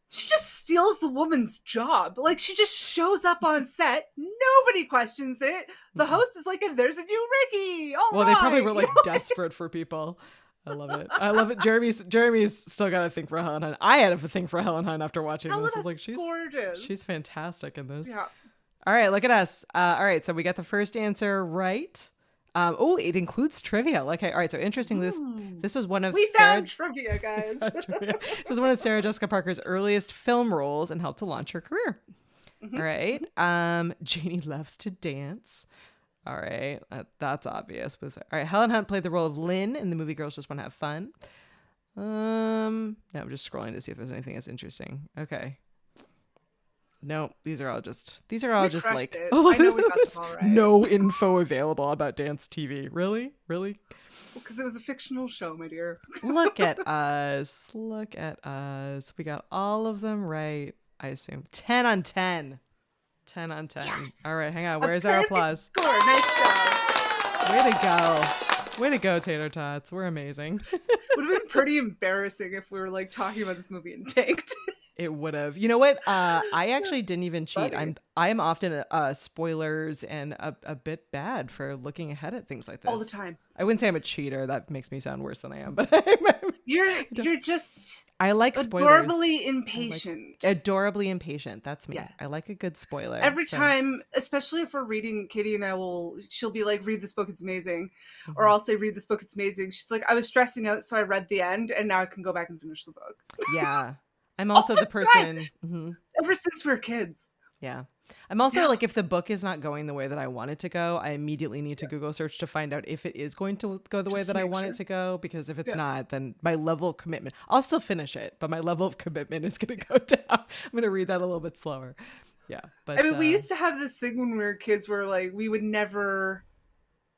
she just steals the woman's job. Like, she just shows up on set. Nobody questions it. The host is like, and there's a new Ricky. Oh, Well, they probably were like desperate for people. I love it. I love it. Jeremy's still got a thing for Helen Hunt. I had a thing for Helen Hunt after watching Helen this. I was Hunt's like, gorgeous. she's fantastic in this. Yeah. All right, look at us. All right, so we got the first answer right. It includes trivia. All right, so interesting. This was one of We found trivia, guys. This is one of Sarah Jessica Parker's earliest film roles and helped to launch her career. All right. Janie loves to dance. All right. That's obvious. All right. Helen Hunt played the role of Lynn in the movie Girls Just Want to Have Fun. No, I'm just scrolling to see if there's anything that's interesting. Okay. no, these are all just We just crushed like it. I know we got them all right. no info available about dance TV. Really? Because it was a fictional show, my dear. Look at us. Look at us. We got all of them right, I assume. 10 on 10. 10 on 10. All right, hang on. Where's our applause? Score. Nice job. Way to go. Way to go, Tater Tots. We're amazing. Would have been pretty embarrassing if we were like talking about this movie and tanked. It would have. You know what? I actually didn't even cheat. Funny. I am often spoilers and a bit bad for looking ahead at things like this All the time. I wouldn't say I'm a cheater. That makes me sound worse than I am. But You're just I like spoilers. adorably impatient. Adorably impatient. That's me. Yes. I like a good spoiler. Every so- time, especially if we're reading, Katie and I she'll be like, read this book, it's amazing. Or I'll say, read this book, it's amazing. She's like, I was stressing out, so I read the end, and now I can go back and finish the book. Yeah. I'm also the person. Mhm. Ever since we were kids. Yeah. I'm also like, if the book is not going the way that I want it to go, I immediately need to Google search to find out if it is going to go the way Just that I make want sure. it to go. Because if it's not, then my level of commitment, I'll still finish it, but my level of commitment is going to go down. I'm going to read that a little bit slower. Yeah. But I mean, we used to have this thing when we were kids where like we would never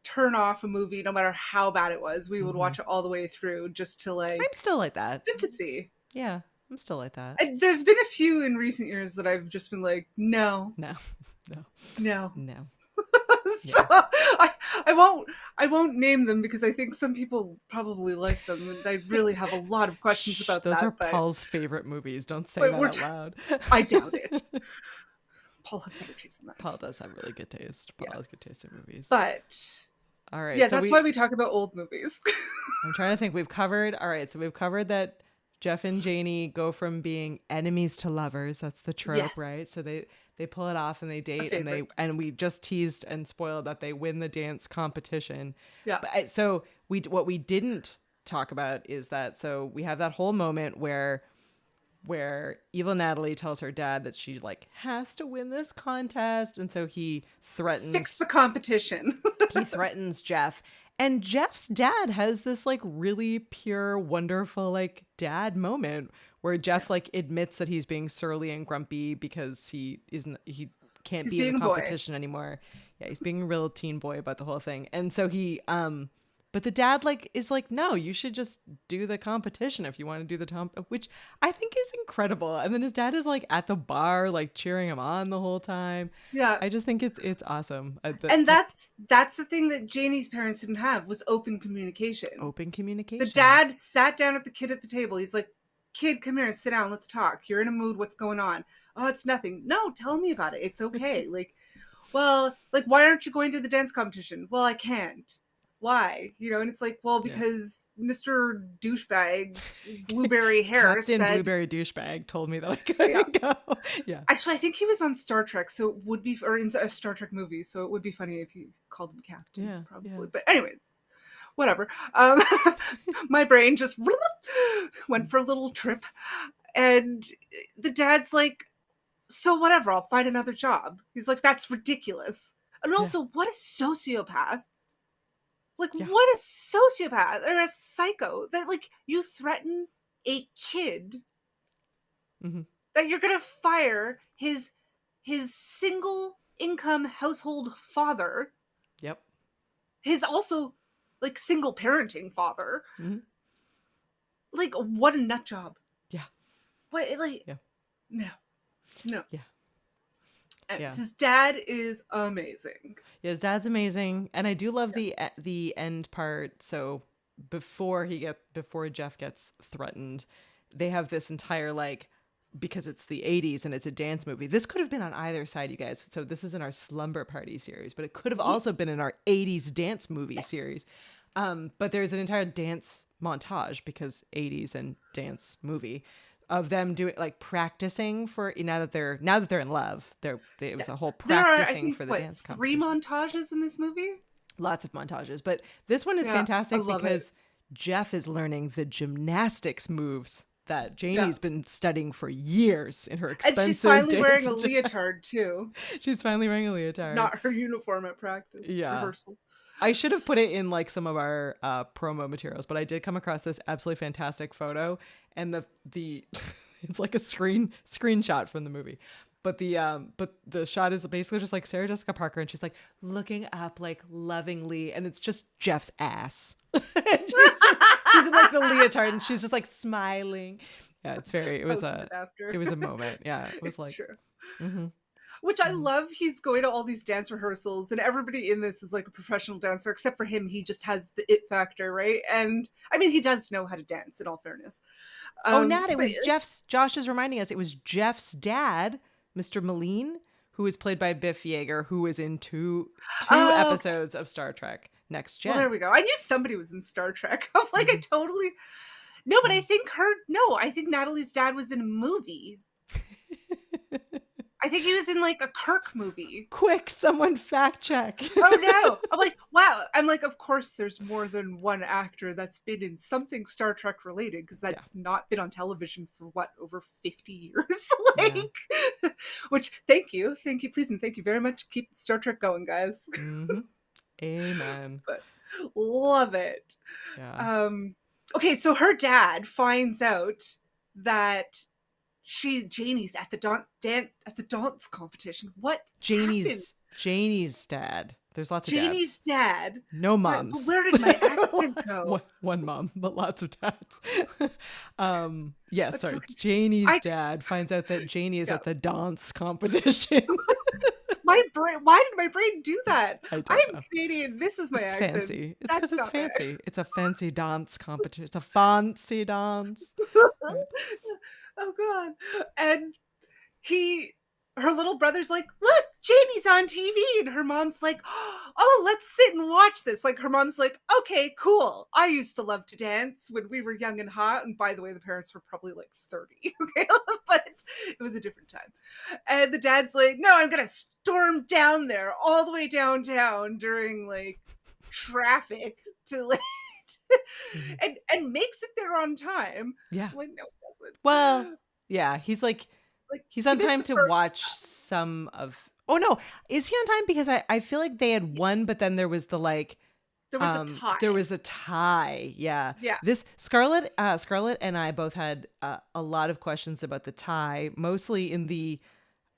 turn off a movie no matter how bad it was. We would watch it all the way through just to like, I'm still like that. just to see. Yeah. I'm still like that. There's been a few in recent years that I've just been like, no. No. So I won't name them because I think some people probably like them, and I really have a lot of questions about Those that. are but Paul's favorite movies. Don't say Wait, that we're out t- loud. I doubt it. Paul has better taste than that. Paul does have really good taste. Paul has Yes. good taste in movies. But All right. yeah, so that's why we talk about old movies. I'm trying to think. We've covered. All right. So we've covered that Jeff and Janie go from being enemies to lovers. That's the trope, Yes. right? So they pull it off and they date and favorite. we just teased and spoiled that they win the dance competition. Yeah. But so what we didn't talk about is that so we have that whole moment where evil Natalie tells her dad that she like has to win this contest, and so he threatens Fix the competition. he threatens Jeff. And Jeff's dad has this like really pure, wonderful like dad moment where Jeff like admits that he's being surly and grumpy because he can't He's be in being the a boy. competition anymore. Yeah, he's being a real teen boy about the whole thing. And so he but the dad like is like, no, you should just do the competition if you want to do the which I think is incredible. And then his dad is like at the bar like cheering him on the whole time. Yeah. I just think it's awesome. And that's the thing that Janie's parents didn't have was open communication. Open communication. The dad sat down at the kid at the table. He's like, kid, come here, sit down, let's talk. You're in a mood, what's going on? Oh, it's nothing. No, tell me about it. It's okay. Like, well, like, why aren't you going to the dance competition? Well, I can't. Why? You know, and it's like, well, because Mr. Douchebag Blueberry Harris Captain said, Blueberry Douchebag told me that I couldn't go. Yeah. Actually, I think he was on Star Trek, so it would be, or in a Star Trek movie, so it would be funny if you called him Captain, Yeah, probably. yeah. But anyway, whatever. My brain just went for a little trip, and the dad's like, so whatever, I'll find another job. He's like, that's ridiculous. And also, what a sociopath. Like, what a sociopath or a psycho that, like, you threaten a kid that you're going to fire his single income household father. Yep. His also, like, single parenting father. Mm-hmm. Like, what a nut job. Yeah. What, like, Yeah. No. Yeah. Anyways, his dad is amazing. Yeah, his dad's amazing, and I do love the end part. So before Jeff gets threatened, they have this entire like, because it's the 80s and it's a dance movie. This could have been on either side, you guys. So this is in our Slumber Party series, but it could have also been in our 80s dance movie series. But there's an entire dance montage because 80s and dance movie of them doing like practicing for now that they're in love. It was a whole practicing for the dance competition. 3 montages in this movie. Lots of montages, but this one is fantastic I love because Jeff is learning the gymnastics moves that Janie's been studying for years in her expensive And she's finally dance wearing a gym. leotard too. She's finally wearing a leotard. Not her uniform at practice. Yeah. Rehearsal. I should have put it in like some of our promo materials, but I did come across this absolutely fantastic photo, and the it's like a screenshot from the movie. But the shot is basically just like Sarah Jessica Parker, and she's like looking up like lovingly, and it's just Jeff's ass. She's in like the leotard, and she's just like smiling. Yeah, it was a moment. Yeah, it was It's like true. mhm. Which I love. He's going to all these dance rehearsals, and everybody in this is like a professional dancer, except for him. He just has the it factor, right? And I mean, he does know how to dance, in all fairness. Nat, it But was Jeff's. Josh is reminding us it was Jeff's dad, Mr. Moline, who is played by Biff Yeager, who was in two Oh, episodes of Star Trek Next Gen. well, there we go. I knew somebody was in Star Trek. I'm like, I totally no, but I think I think Natalie's dad was in a movie. I think he was in like a Kirk movie. Quick, someone fact check. Oh no. I'm like, wow. I'm like, of course there's more than one actor that's been in something Star Trek related, because that's not been on television for what, over 50 years? Like which thank you, please, and thank you very much. Keep Star Trek going, guys. Mm-hmm. Amen. But love it. Yeah. Okay, so her dad finds out that Janie's at the dance competition. What happened? Janie's dad. There's lots of Janie's dads. dad. No It's like, moms. but where did my accent go? One mom, but lots of dads. That's sorry. so- Janie's dad finds out that Janie is at the dance competition. My brain. Why did my brain do that? I don't I'm know. Canadian. This is my It's accent. fancy. It's That's because it's not right. fancy. It's a fancy dance competition. It's a fancy dance. Oh god. And her little brother's like, look, Janie's on TV. And her mom's like, oh, let's sit and watch this. Like, her mom's like, okay, cool. I used to love to dance when we were young and hot. And by the way, the parents were probably like 30. Okay. But it was a different time. And the dad's like, no, I'm going to storm down there all the way downtown during like traffic to like, and makes it there on time. Yeah. When no, it doesn't. Well, yeah. He's like, he's on he missed time the to first watch some of. Oh no, is he on time? Because I feel like they had won, but then there was the like. There was a tie. There was a tie. Yeah. Yeah. This Scarlett and I both had a lot of questions about the tie, mostly in the.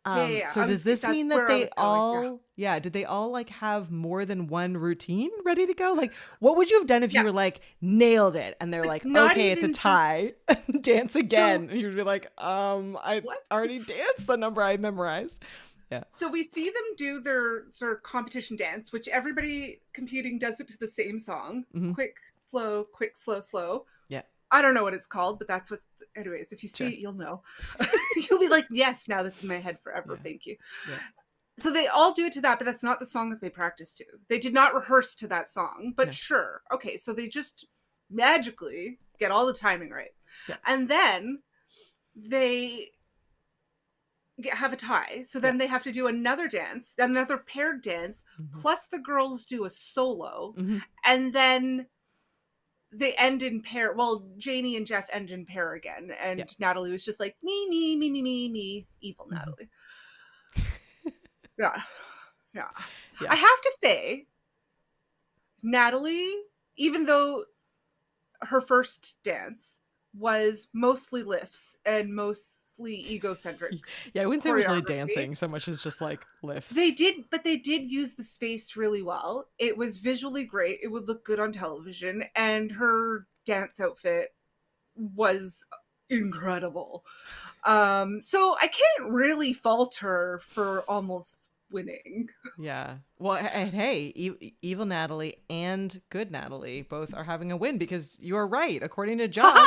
Yeah. So does this mean that where I they was going, all, did they all like have more than one routine ready to go? Like, what would you have done if you were like nailed it and they're like, not okay, it's a even tie, dance again, So- and you'd be like, I What? already danced the number I memorized. Yeah. So we see them do their competition dance, which everybody competing does it to the same song. Mhm. Quick, slow, slow. Yeah. I don't know what it's called, but that's what. Anyways, if you see it, you'll know. You'll be like, yes, now that's in my head forever. Yeah. Thank you. Yeah. So they all do it to that, but that's not the song that they practiced to. They did not rehearse to that song, but No. sure. Okay, so they just magically get all the timing right. Yeah. And then they have a tie. So then they have to do another dance, another paired dance, plus the girls do a solo. Mhm. And then they end in pair. Well, Janie and Jeff end in pair again. And Natalie was just like, me, evil Natalie. Yeah. I have to say, Natalie, even though her first dance was mostly lifts and mostly egocentric. Yeah, I wouldn't say it was really choreography. dancing so much as just like lifts. They did use the space really well. It was visually great. It would look good on television. And her dance outfit was incredible. So I can't really fault her for almost winning. Yeah. Well, and hey, evil Natalie and good Natalie both are having a win because you are right. According to Josh,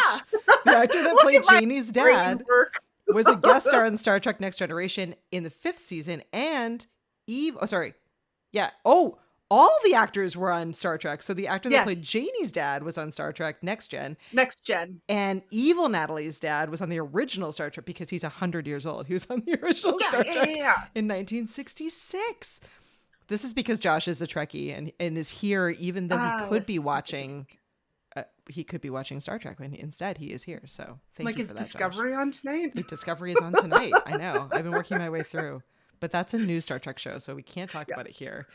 the actor that Look played at my Janie's brain dad work. was a guest star in Star Trek Next Generation in the 5th season, and all the actors were on Star Trek. So the actor that played Janie's dad was on Star Trek Next Gen. And evil Natalie's dad was on the original Star Trek because he's 100 years old. He was on the original Star Trek in 1966. This is because Josh is a Trekkie and is here even though he could be watching. He could be watching Star Trek when instead he is here. So thank you for that, Discovery Josh. on tonight? Discovery is on tonight. I know. I've been working my way through. But that's a new Star Trek show, so we can't talk about it here.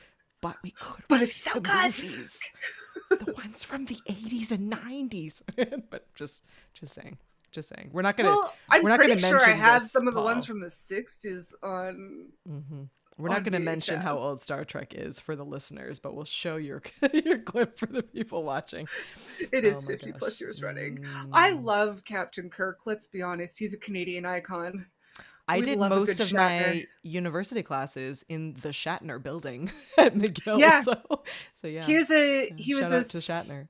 But we could. But it's so the good. Movies, the ones from the 80s and 90s. But just saying. Just saying. We're not gonna. Well, I'm we're not pretty gonna sure I mention have this, some of the Paul. ones from the 60s on. We're not on going to mention how VHS. old Star Trek is for the listeners, but we'll show your your clip for the people watching. It is Oh my 50 gosh. plus years running. I love Captain Kirk. Let's be honest. He's a Canadian icon. I We did love a most good of Shatner. my university classes in the Shatner building at McGill. Yeah. So yeah. He was a Shout out to Shatner.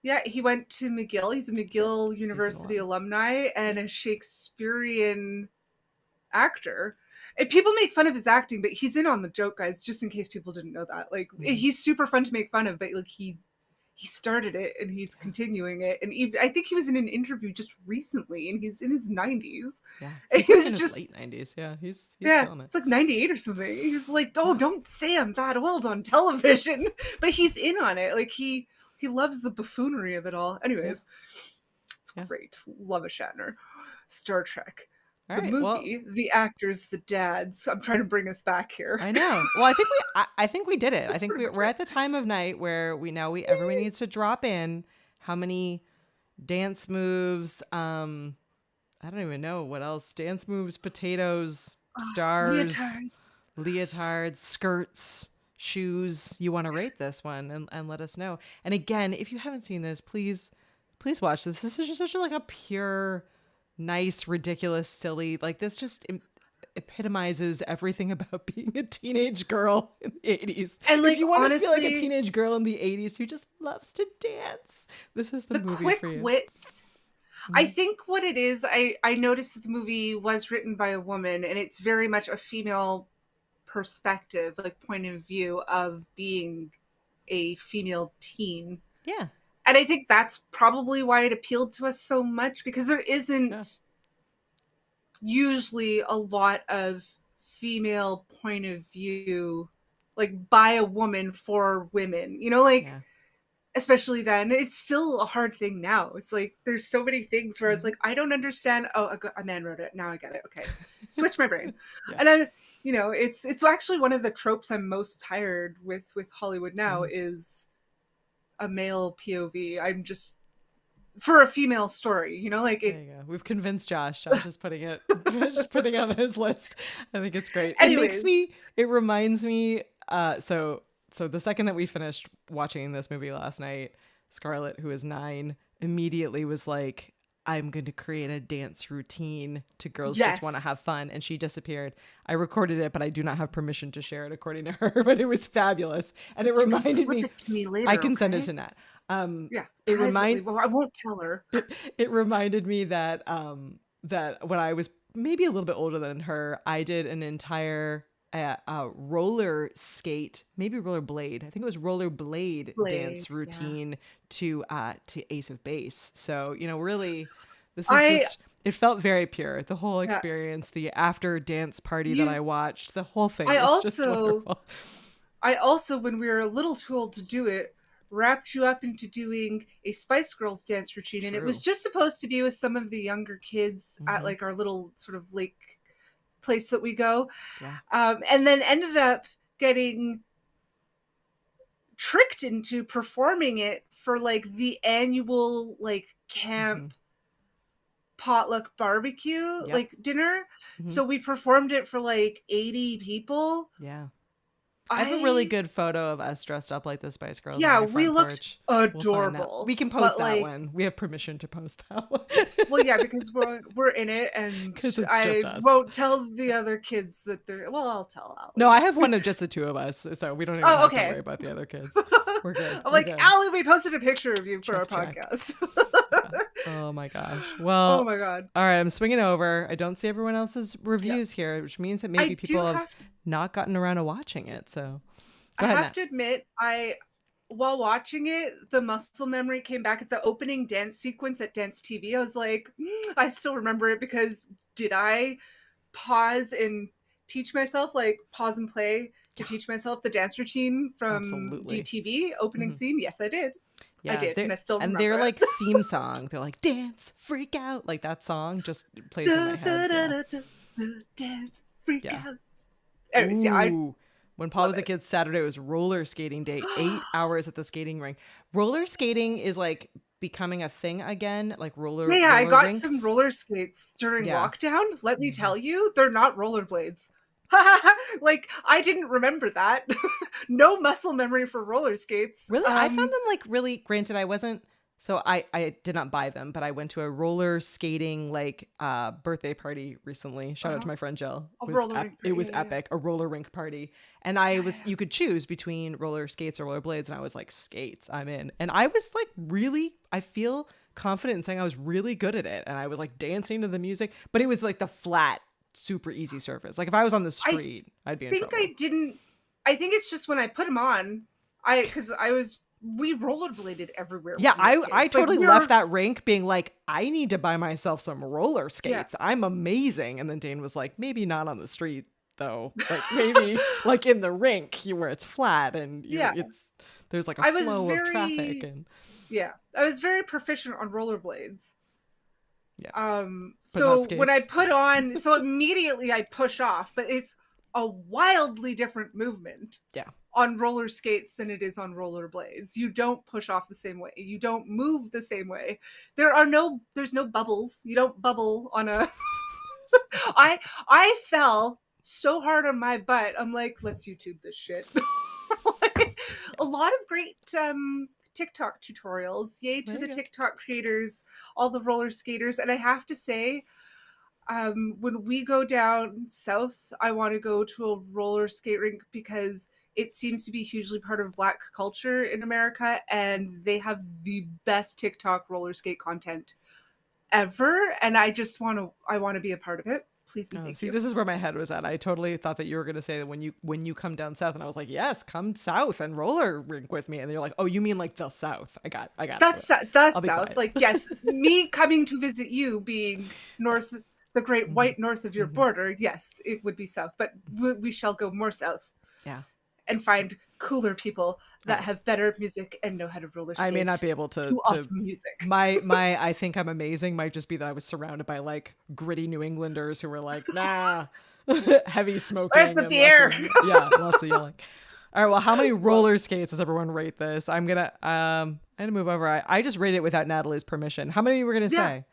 Yeah, he went to McGill. He's a McGill University alumni and a Shakespearean actor. And people make fun of his acting, but he's in on the joke, guys, just in case people didn't know that. Like he's super fun to make fun of, but like he started it and he's continuing it. And I think he was in an interview just recently and he's in his 90s. Yeah. And He's he like was in his just late 90s. Yeah, he's yeah, killing it. it's like 98 or something. He was like, "Oh, don't say I'm that old on television." But he's in on it. Like he loves the buffoonery of it all. Anyways, it's great. Love a Shatner. Star Trek. All The right, movie, the actors, the dads. I'm trying to bring us back here. I know. Well, I think we did it. I think we're at the time of night where everyone needs to drop in how many dance moves. I don't even know what else. Dance moves, potatoes, stars, leotards, skirts, shoes. You want to rate this one and let us know. And again, if you haven't seen this, please watch this. This is just such a pure, nice, ridiculous, silly. Like this just epitomizes everything about being a teenage girl in the 80s. And like, if you want to honestly, feel like a teenage girl in the 80s who just loves to dance, this is the movie quick for you. wit. I think what it is, I noticed that the movie was written by a woman and it's very much a female perspective, like point of view of being a female teen. Yeah. And I think that's probably why it appealed to us so much, because there isn't usually a lot of female point of view, like by a woman for women, especially then. It's still a hard thing now. It's like there's so many things where it's like, I don't understand. Oh, a man wrote it. Now I get it. Okay. Switch my brain. And I, it's actually one of the tropes I'm most tired with Hollywood now is a male POV. I'm just for a female story, like it. There you go. We've convinced Josh. Josh is putting it on his list. I think it's great. Anyways. It reminds me, so the second that we finished watching this movie last night, Scarlett, who is 9, immediately was like, I'm going to create a dance routine to girls just want to have fun. And she disappeared. I recorded it, but I do not have permission to share it according to her, but it was fabulous. And it reminded me, it to me later, I can send it to Nat. Well, I won't tell her. It reminded me that that when I was maybe a little bit older than her, I did an entire roller skate, maybe rollerblade. I think it was rollerblade dance routine to Ace of Base. So really, this is it felt very pure. The whole experience, the after dance party that I watched, the whole thing. Just wonderful. I also, when we were a little too old to do it, wrapped you up into doing a Spice Girls dance routine. And it was just supposed to be with some of the younger kids at like our little sort of lake place that we go. And then ended up getting tricked into performing it for like the annual like camp potluck barbecue like dinner. So we performed it for like 80 people. I have a really good photo of us dressed up like the Spice Girls. Yeah, on my we front looked porch. adorable. We can post that one. We have permission to post that one. Well, yeah, because we're in it, and I won't tell the other kids that they're. Well, I'll tell Allie. No, I have one of just the two of us, so we don't even have to worry about the other kids. We're good. I'm like, Allie, we posted a picture of you for our podcast. Oh my gosh. Well. Oh my god. All right, I'm swinging over. I don't see everyone else's reviews here, which means that maybe people have not gotten around to watching it. So I have to admit, while watching it, the muscle memory came back at the opening dance sequence at Dance TV. I was like, I still remember it because did I pause and teach myself, like pause and play to teach myself the dance routine from DTV opening scene? Yes, I did. Yeah, I did, and I still remember. And their like theme song, they're like dance, freak out, like that song just plays in my head. Dance, freak out. Anyways, when Paul was a kid, Saturday was roller skating day. 8 hours at the skating rink. Roller skating is like becoming a thing again, like Yeah, I roller got rinks. some roller skates during Yeah. lockdown. Let me tell you, they're not rollerblades. Like, I didn't remember that. No muscle memory for roller skates. Really? I found them like really, granted, I wasn't, so I did not buy them, but I went to a roller skating like birthday party recently. Shout out to my friend Jill. A It was, roller rink it was party, yeah, epic, a roller rink party. And I was, you could choose between roller skates or roller blades. And I was like, skates, I'm in. And I was like really, I feel confident in saying I was really good at it. And I was like dancing to the music, but it was like the flat, super easy surface. Like if I was on the street, I'd be in trouble. I think it's just when I put them on, we rollerbladed everywhere. Yeah, when we were I kids. Like, totally we left were- that rink being like, I need to buy myself some roller skates. Yeah. I'm amazing. And then Dane was like, maybe not on the street though. Like maybe like in the rink where it's flat and Yeah. there's like a I was flow of very- traffic and Yeah, I was very proficient on rollerblades. yeah. So not when I skates. put on, so immediately I push off, but it's a wildly different movement. Yeah. On roller skates than it is on rollerblades. You don't push off the same way. You don't move the same way. There's no bubbles. You don't bubble on a I fell so hard on my butt. I'm like, let's YouTube this shit. A lot of great TikTok tutorials. Yay to There the you go. TikTok creators, all the roller skaters. And I have to say, when we go down south, I want to go to a roller skate rink because it seems to be hugely part of Black culture in America, and they have the best TikTok roller skate content ever. And I want to be a part of it. Please and thank See, you. this is where my head was at. I totally thought that you were going to say that when you come down south, and I was like, yes, come south and roller rink with me. And you're like, oh, you mean like the south? I got That's it. the I'll be south. quiet. Like, yes, me coming to visit you being north, the great white north of your border. Yes, it would be south, but we shall go more south. Yeah. And find cooler people that have better music and know how to roller skate. I may not be able to awesome music. My I think I'm amazing might just be that I was surrounded by like gritty New Englanders who were like, nah, heavy smoking. Where's the and beer? Lots of yelling. All right, well, how many roller skates does everyone rate this? I'm gonna move over. I just rate it without Natalie's permission. How many were gonna say?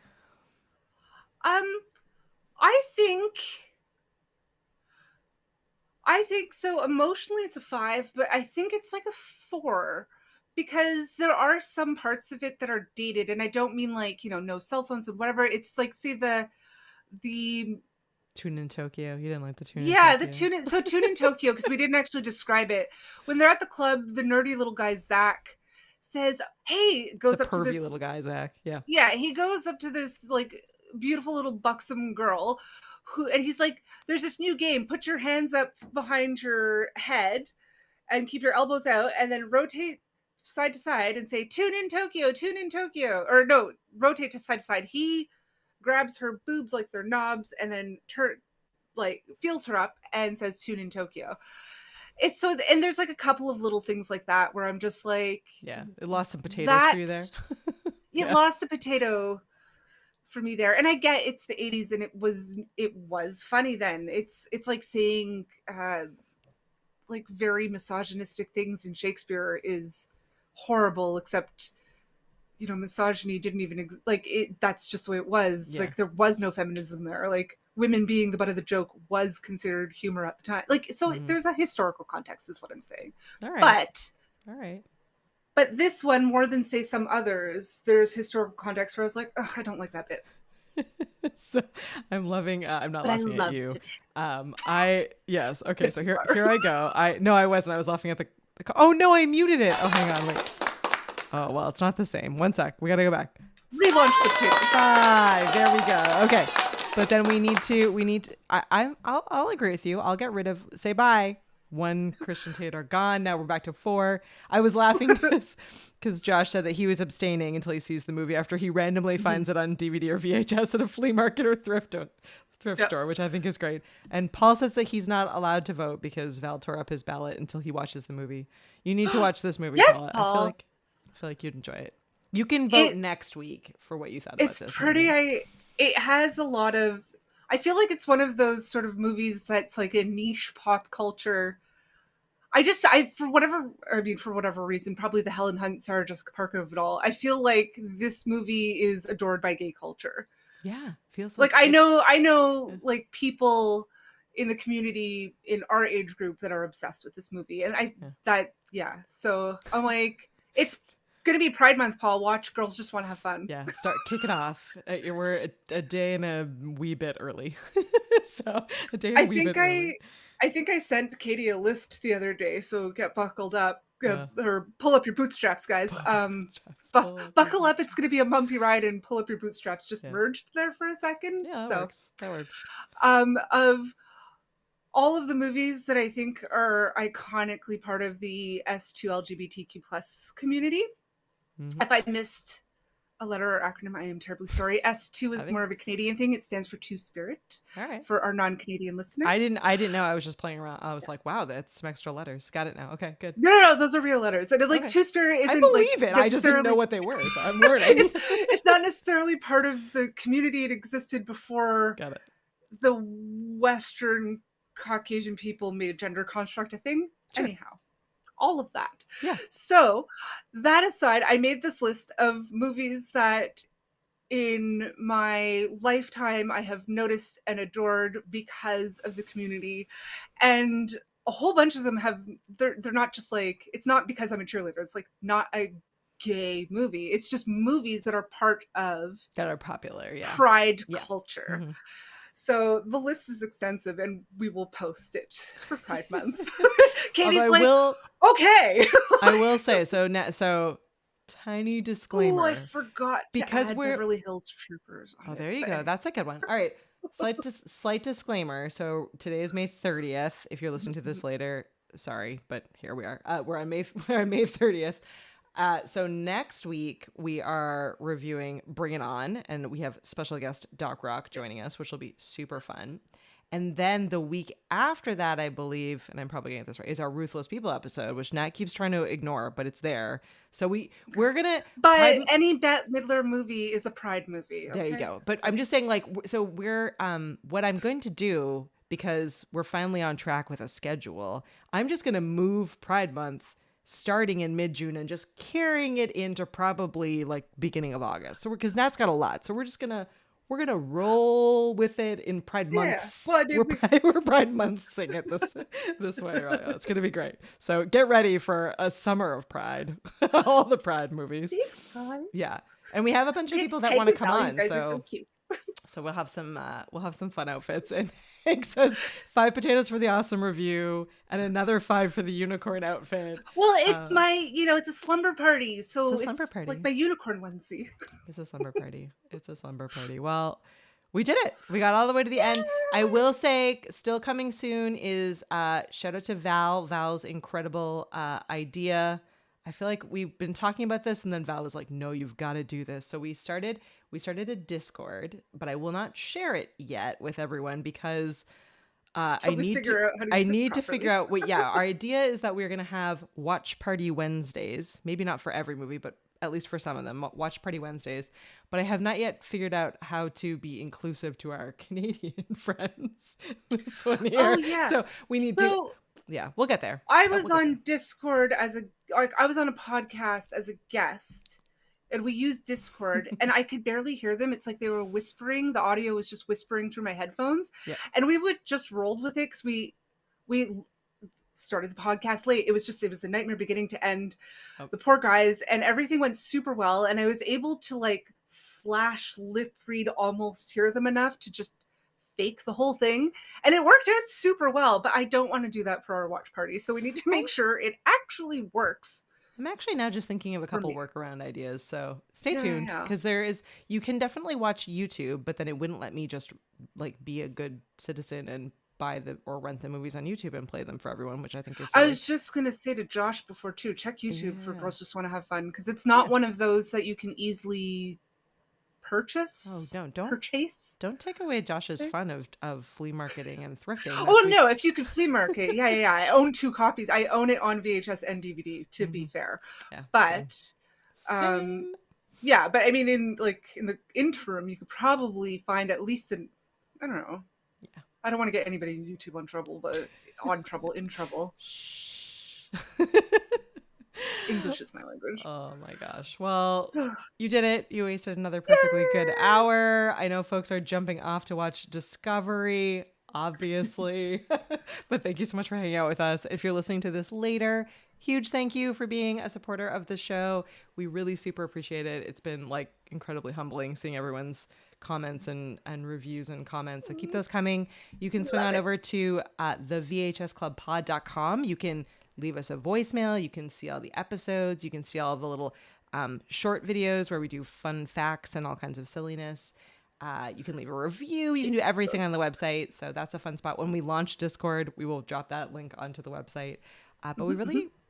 I think so. Emotionally, it's a 5, but I think it's like a 4 because there are some parts of it that are dated, and I don't mean like, no cell phones and whatever. It's like, say the Tune in Tokyo. You didn't like the tune. yeah, in the Tokyo. tune in. So tune in Tokyo, because we didn't actually describe it. When they're at the club, the nerdy little guy Zach says, "Hey," goes The up to pervy this little guy, Zach. Yeah. yeah, he goes up to this like beautiful little buxom girl and he's like, there's this new game, put your hands up behind your head and keep your elbows out and then rotate side to side and say, tune in Tokyo, or no, rotate to side. He grabs her boobs like they're knobs and then feels her up and says, tune in Tokyo. It's so, and there's like a couple of little things like that where I'm just like, Yeah, it lost some potatoes for you there. It lost a potato for me there. And I get it's the 80s and it was funny then. It's like saying like very misogynistic things in Shakespeare is horrible, except misogyny didn't even that's just the way it was. Yeah. Like there was no feminism there. Like women being the butt of the joke was considered humor at the time. Like so there's a historical context is what I'm saying. All right. But this one, more than say some others, there's historical context where I was like, oh, I don't like that bit. So I'm loving. I'm not laughing at you. Yes. Okay. Yes, So you here I go. I wasn't. I was laughing at the. Oh no! I muted it. Oh, hang on. Wait. Oh well, it's not the same. One sec. We gotta go back. Relaunch the potato. 5. There we go. Okay. But then we need to. I'll agree with you. I'll get rid of. Say bye. 1 Christian Tater gone. Now we're back to 4. I was laughing because Josh said that he was abstaining until he sees the movie after he randomly finds it on DVD or VHS at a flea market or thrift store, which I think is great. And Paul says that he's not allowed to vote because Val tore up his ballot until he watches the movie. You need to watch this movie, Yes, Paul. Paul. I feel like you'd enjoy it. You can vote next week for what you thought about this. It's pretty. It has a lot of. I feel like it's one of those sort of movies that's like a niche pop culture. for whatever reason, probably the Helen Hunt, Sarah Jessica Parker of it all, I feel like this movie is adored by gay culture. Yeah, feels Like, like I know like people in the community in our age group that are obsessed with this movie. And so I'm like, it's gonna be Pride Month, Paul. Watch Girls Just Want to Have Fun. Yeah, start kick it off. We're a day and a wee bit early, so a day and a wee bit early. I think I sent Katie a list the other day, so get buckled up. Yeah. Or pull up your bootstraps, guys. Buckle up. It's going to be a bumpy ride, and pull up your bootstraps. Just merged there for a second. Yeah, that works. That works. Of all of the movies that I think are iconically part of the S2 LGBTQ plus community, if I missed a letter or acronym, I am terribly sorry. S2 is more of a Canadian thing. It stands for Two Spirit. All right. For our non-Canadian listeners. I didn't know. I was just playing around. I was like, wow, that's some extra letters. Got it now. Okay, good. No, those are real letters. And like Two Spirit isn't, I believe it. I just didn't know what they were, so I'm learning. It's not necessarily part of the community. It existed before the Western Caucasian people made gender construct a thing. Sure. Anyhow. All of that. Yeah. So that aside, I made this list of movies that in my lifetime I have noticed and adored because of the community. And a whole bunch of them they're not just like, it's not because I'm a cheerleader. It's like not a gay movie. It's just movies that are part of that are popular, Pride culture. Mm-hmm. So the list is extensive, and we will post it for Pride Month. Katie's okay. I will say, so tiny disclaimer. Oh, I forgot because we're Beverly Hills Troopers. There you go. That's a good one. All right. Slight disclaimer. So today is May 30th. If you're listening to this later, sorry, but here we are. We're on May 30th. So next week we are reviewing Bring It On, and we have special guest Doc Rock joining us, which will be super fun. And then the week after that, I believe, and I'm probably getting this right, is our Ruthless People episode, which Nat keeps trying to ignore, but it's there. So we're gonna. But any Bette Midler movie is a Pride movie. Okay? There you go. But I'm just saying, like, so we're what I'm going to do, because we're finally on track with a schedule, I'm just gonna move Pride Month starting in mid-June and just carrying it into probably like beginning of August. So because Nat's got a lot. So we're gonna roll with it in Pride Months. Well, we're Pride Monthsing it this way. Right? It's gonna be great. So get ready for a summer of Pride. All the Pride movies. Yeah. And we have a bunch of people that want to come on. You guys are so cute. So we'll have some fun outfits. And Hank says 5 potatoes for the awesome review and another 5 for the unicorn outfit. Well, it's it's a slumber party. So it's like my unicorn onesie. It's a slumber party. It's a slumber party. Well, we did it. We got all the way to the end. I will say, still coming soon is shout out to Val's incredible idea. I feel like we've been talking about this, and then Val was like, no, you've got to do this. So we started a Discord, but I will not share it yet with everyone because I need to figure out our idea is that we're going to have watch party Wednesdays, maybe not for every movie, but at least for some of them, watch party Wednesdays. But I have not yet figured out how to be inclusive to our Canadian friends. This one here. Oh, yeah. So we need to. Yeah, we'll get there. I was on Discord I was on a podcast as a guest, and we used Discord, and I could barely hear them. It's like they were whispering. The audio was just whispering through my headphones, and we would just rolled with it because we started the podcast late. It was a nightmare beginning to end. The poor guys, and everything went super well, and I was able to like / lip read almost hear them enough to just fake the whole thing, and it worked out super well. But I don't want to do that for our watch party, so we need to make sure it actually works. I'm actually now just thinking of a couple workaround ideas, so stay tuned, because you can definitely watch YouTube, but then it wouldn't let me just like be a good citizen and buy or rent the movies on YouTube and play them for everyone, which I think is silly. I was just gonna say to Josh before too, check YouTube for Girls Just Want to Have Fun, because it's not one of those that you can easily purchase. Don't take away Josh's fun of flea marketing and thrifting. No, if you could flea market, yeah. I own 2 copies. I own it on VHS and DVD, to be fair. Yeah, but same. But I mean, in the interim, you could probably find at least I don't know. Yeah. I don't want to get anybody in YouTube in trouble. Shh. English is my language. Oh my gosh. Well, you did it. You wasted another perfectly good hour. I know folks are jumping off to watch Discovery, obviously. But thank you so much for hanging out with us. If you're listening to this later, huge thank you for being a supporter of the show. We really super appreciate it. It's been like incredibly humbling seeing everyone's comments and reviews and comments. So keep those coming. You can swing on over to the VHSclubpod.com. You can leave us a voicemail. You can see all the episodes. You can see all the little short videos where we do fun facts and all kinds of silliness. You can leave a review. You can do everything on the website. So that's a fun spot. When we launch Discord, we will drop that link onto the website. But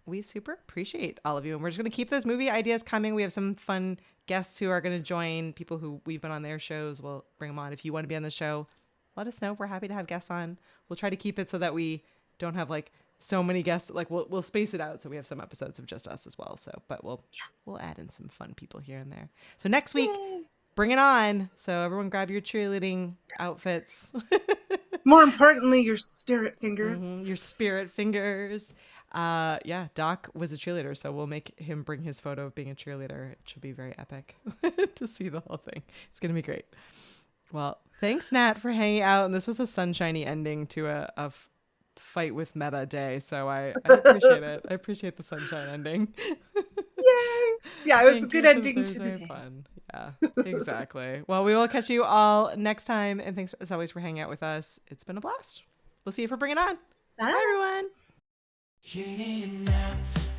we super appreciate all of you. And we're just going to keep those movie ideas coming. We have some fun guests who are going to join, people who we've been on their shows. We'll bring them on. If you want to be on the show, let us know. We're happy to have guests on. We'll try to keep it so that we don't have like so many guests. Like we'll space it out so we have some episodes of just us as well. So, but we'll add in some fun people here and there. So next week, bring it on. So everyone grab your cheerleading outfits. More importantly, your spirit fingers. Your spirit fingers. Doc was a cheerleader, so we'll make him bring his photo of being a cheerleader. It should be very epic to see the whole thing. It's gonna be great. Well, thanks, Nat, for hanging out. And this was a sunshiny ending to a fight with Meta day, so I appreciate it. I appreciate the sunshine ending. Yay! Yeah, it was a good ending to the day. Fun. Yeah, exactly. Well, we will catch you all next time, and thanks as always for hanging out with us. It's been a blast. We'll see you for Bring It On. Bye everyone. Kidnapped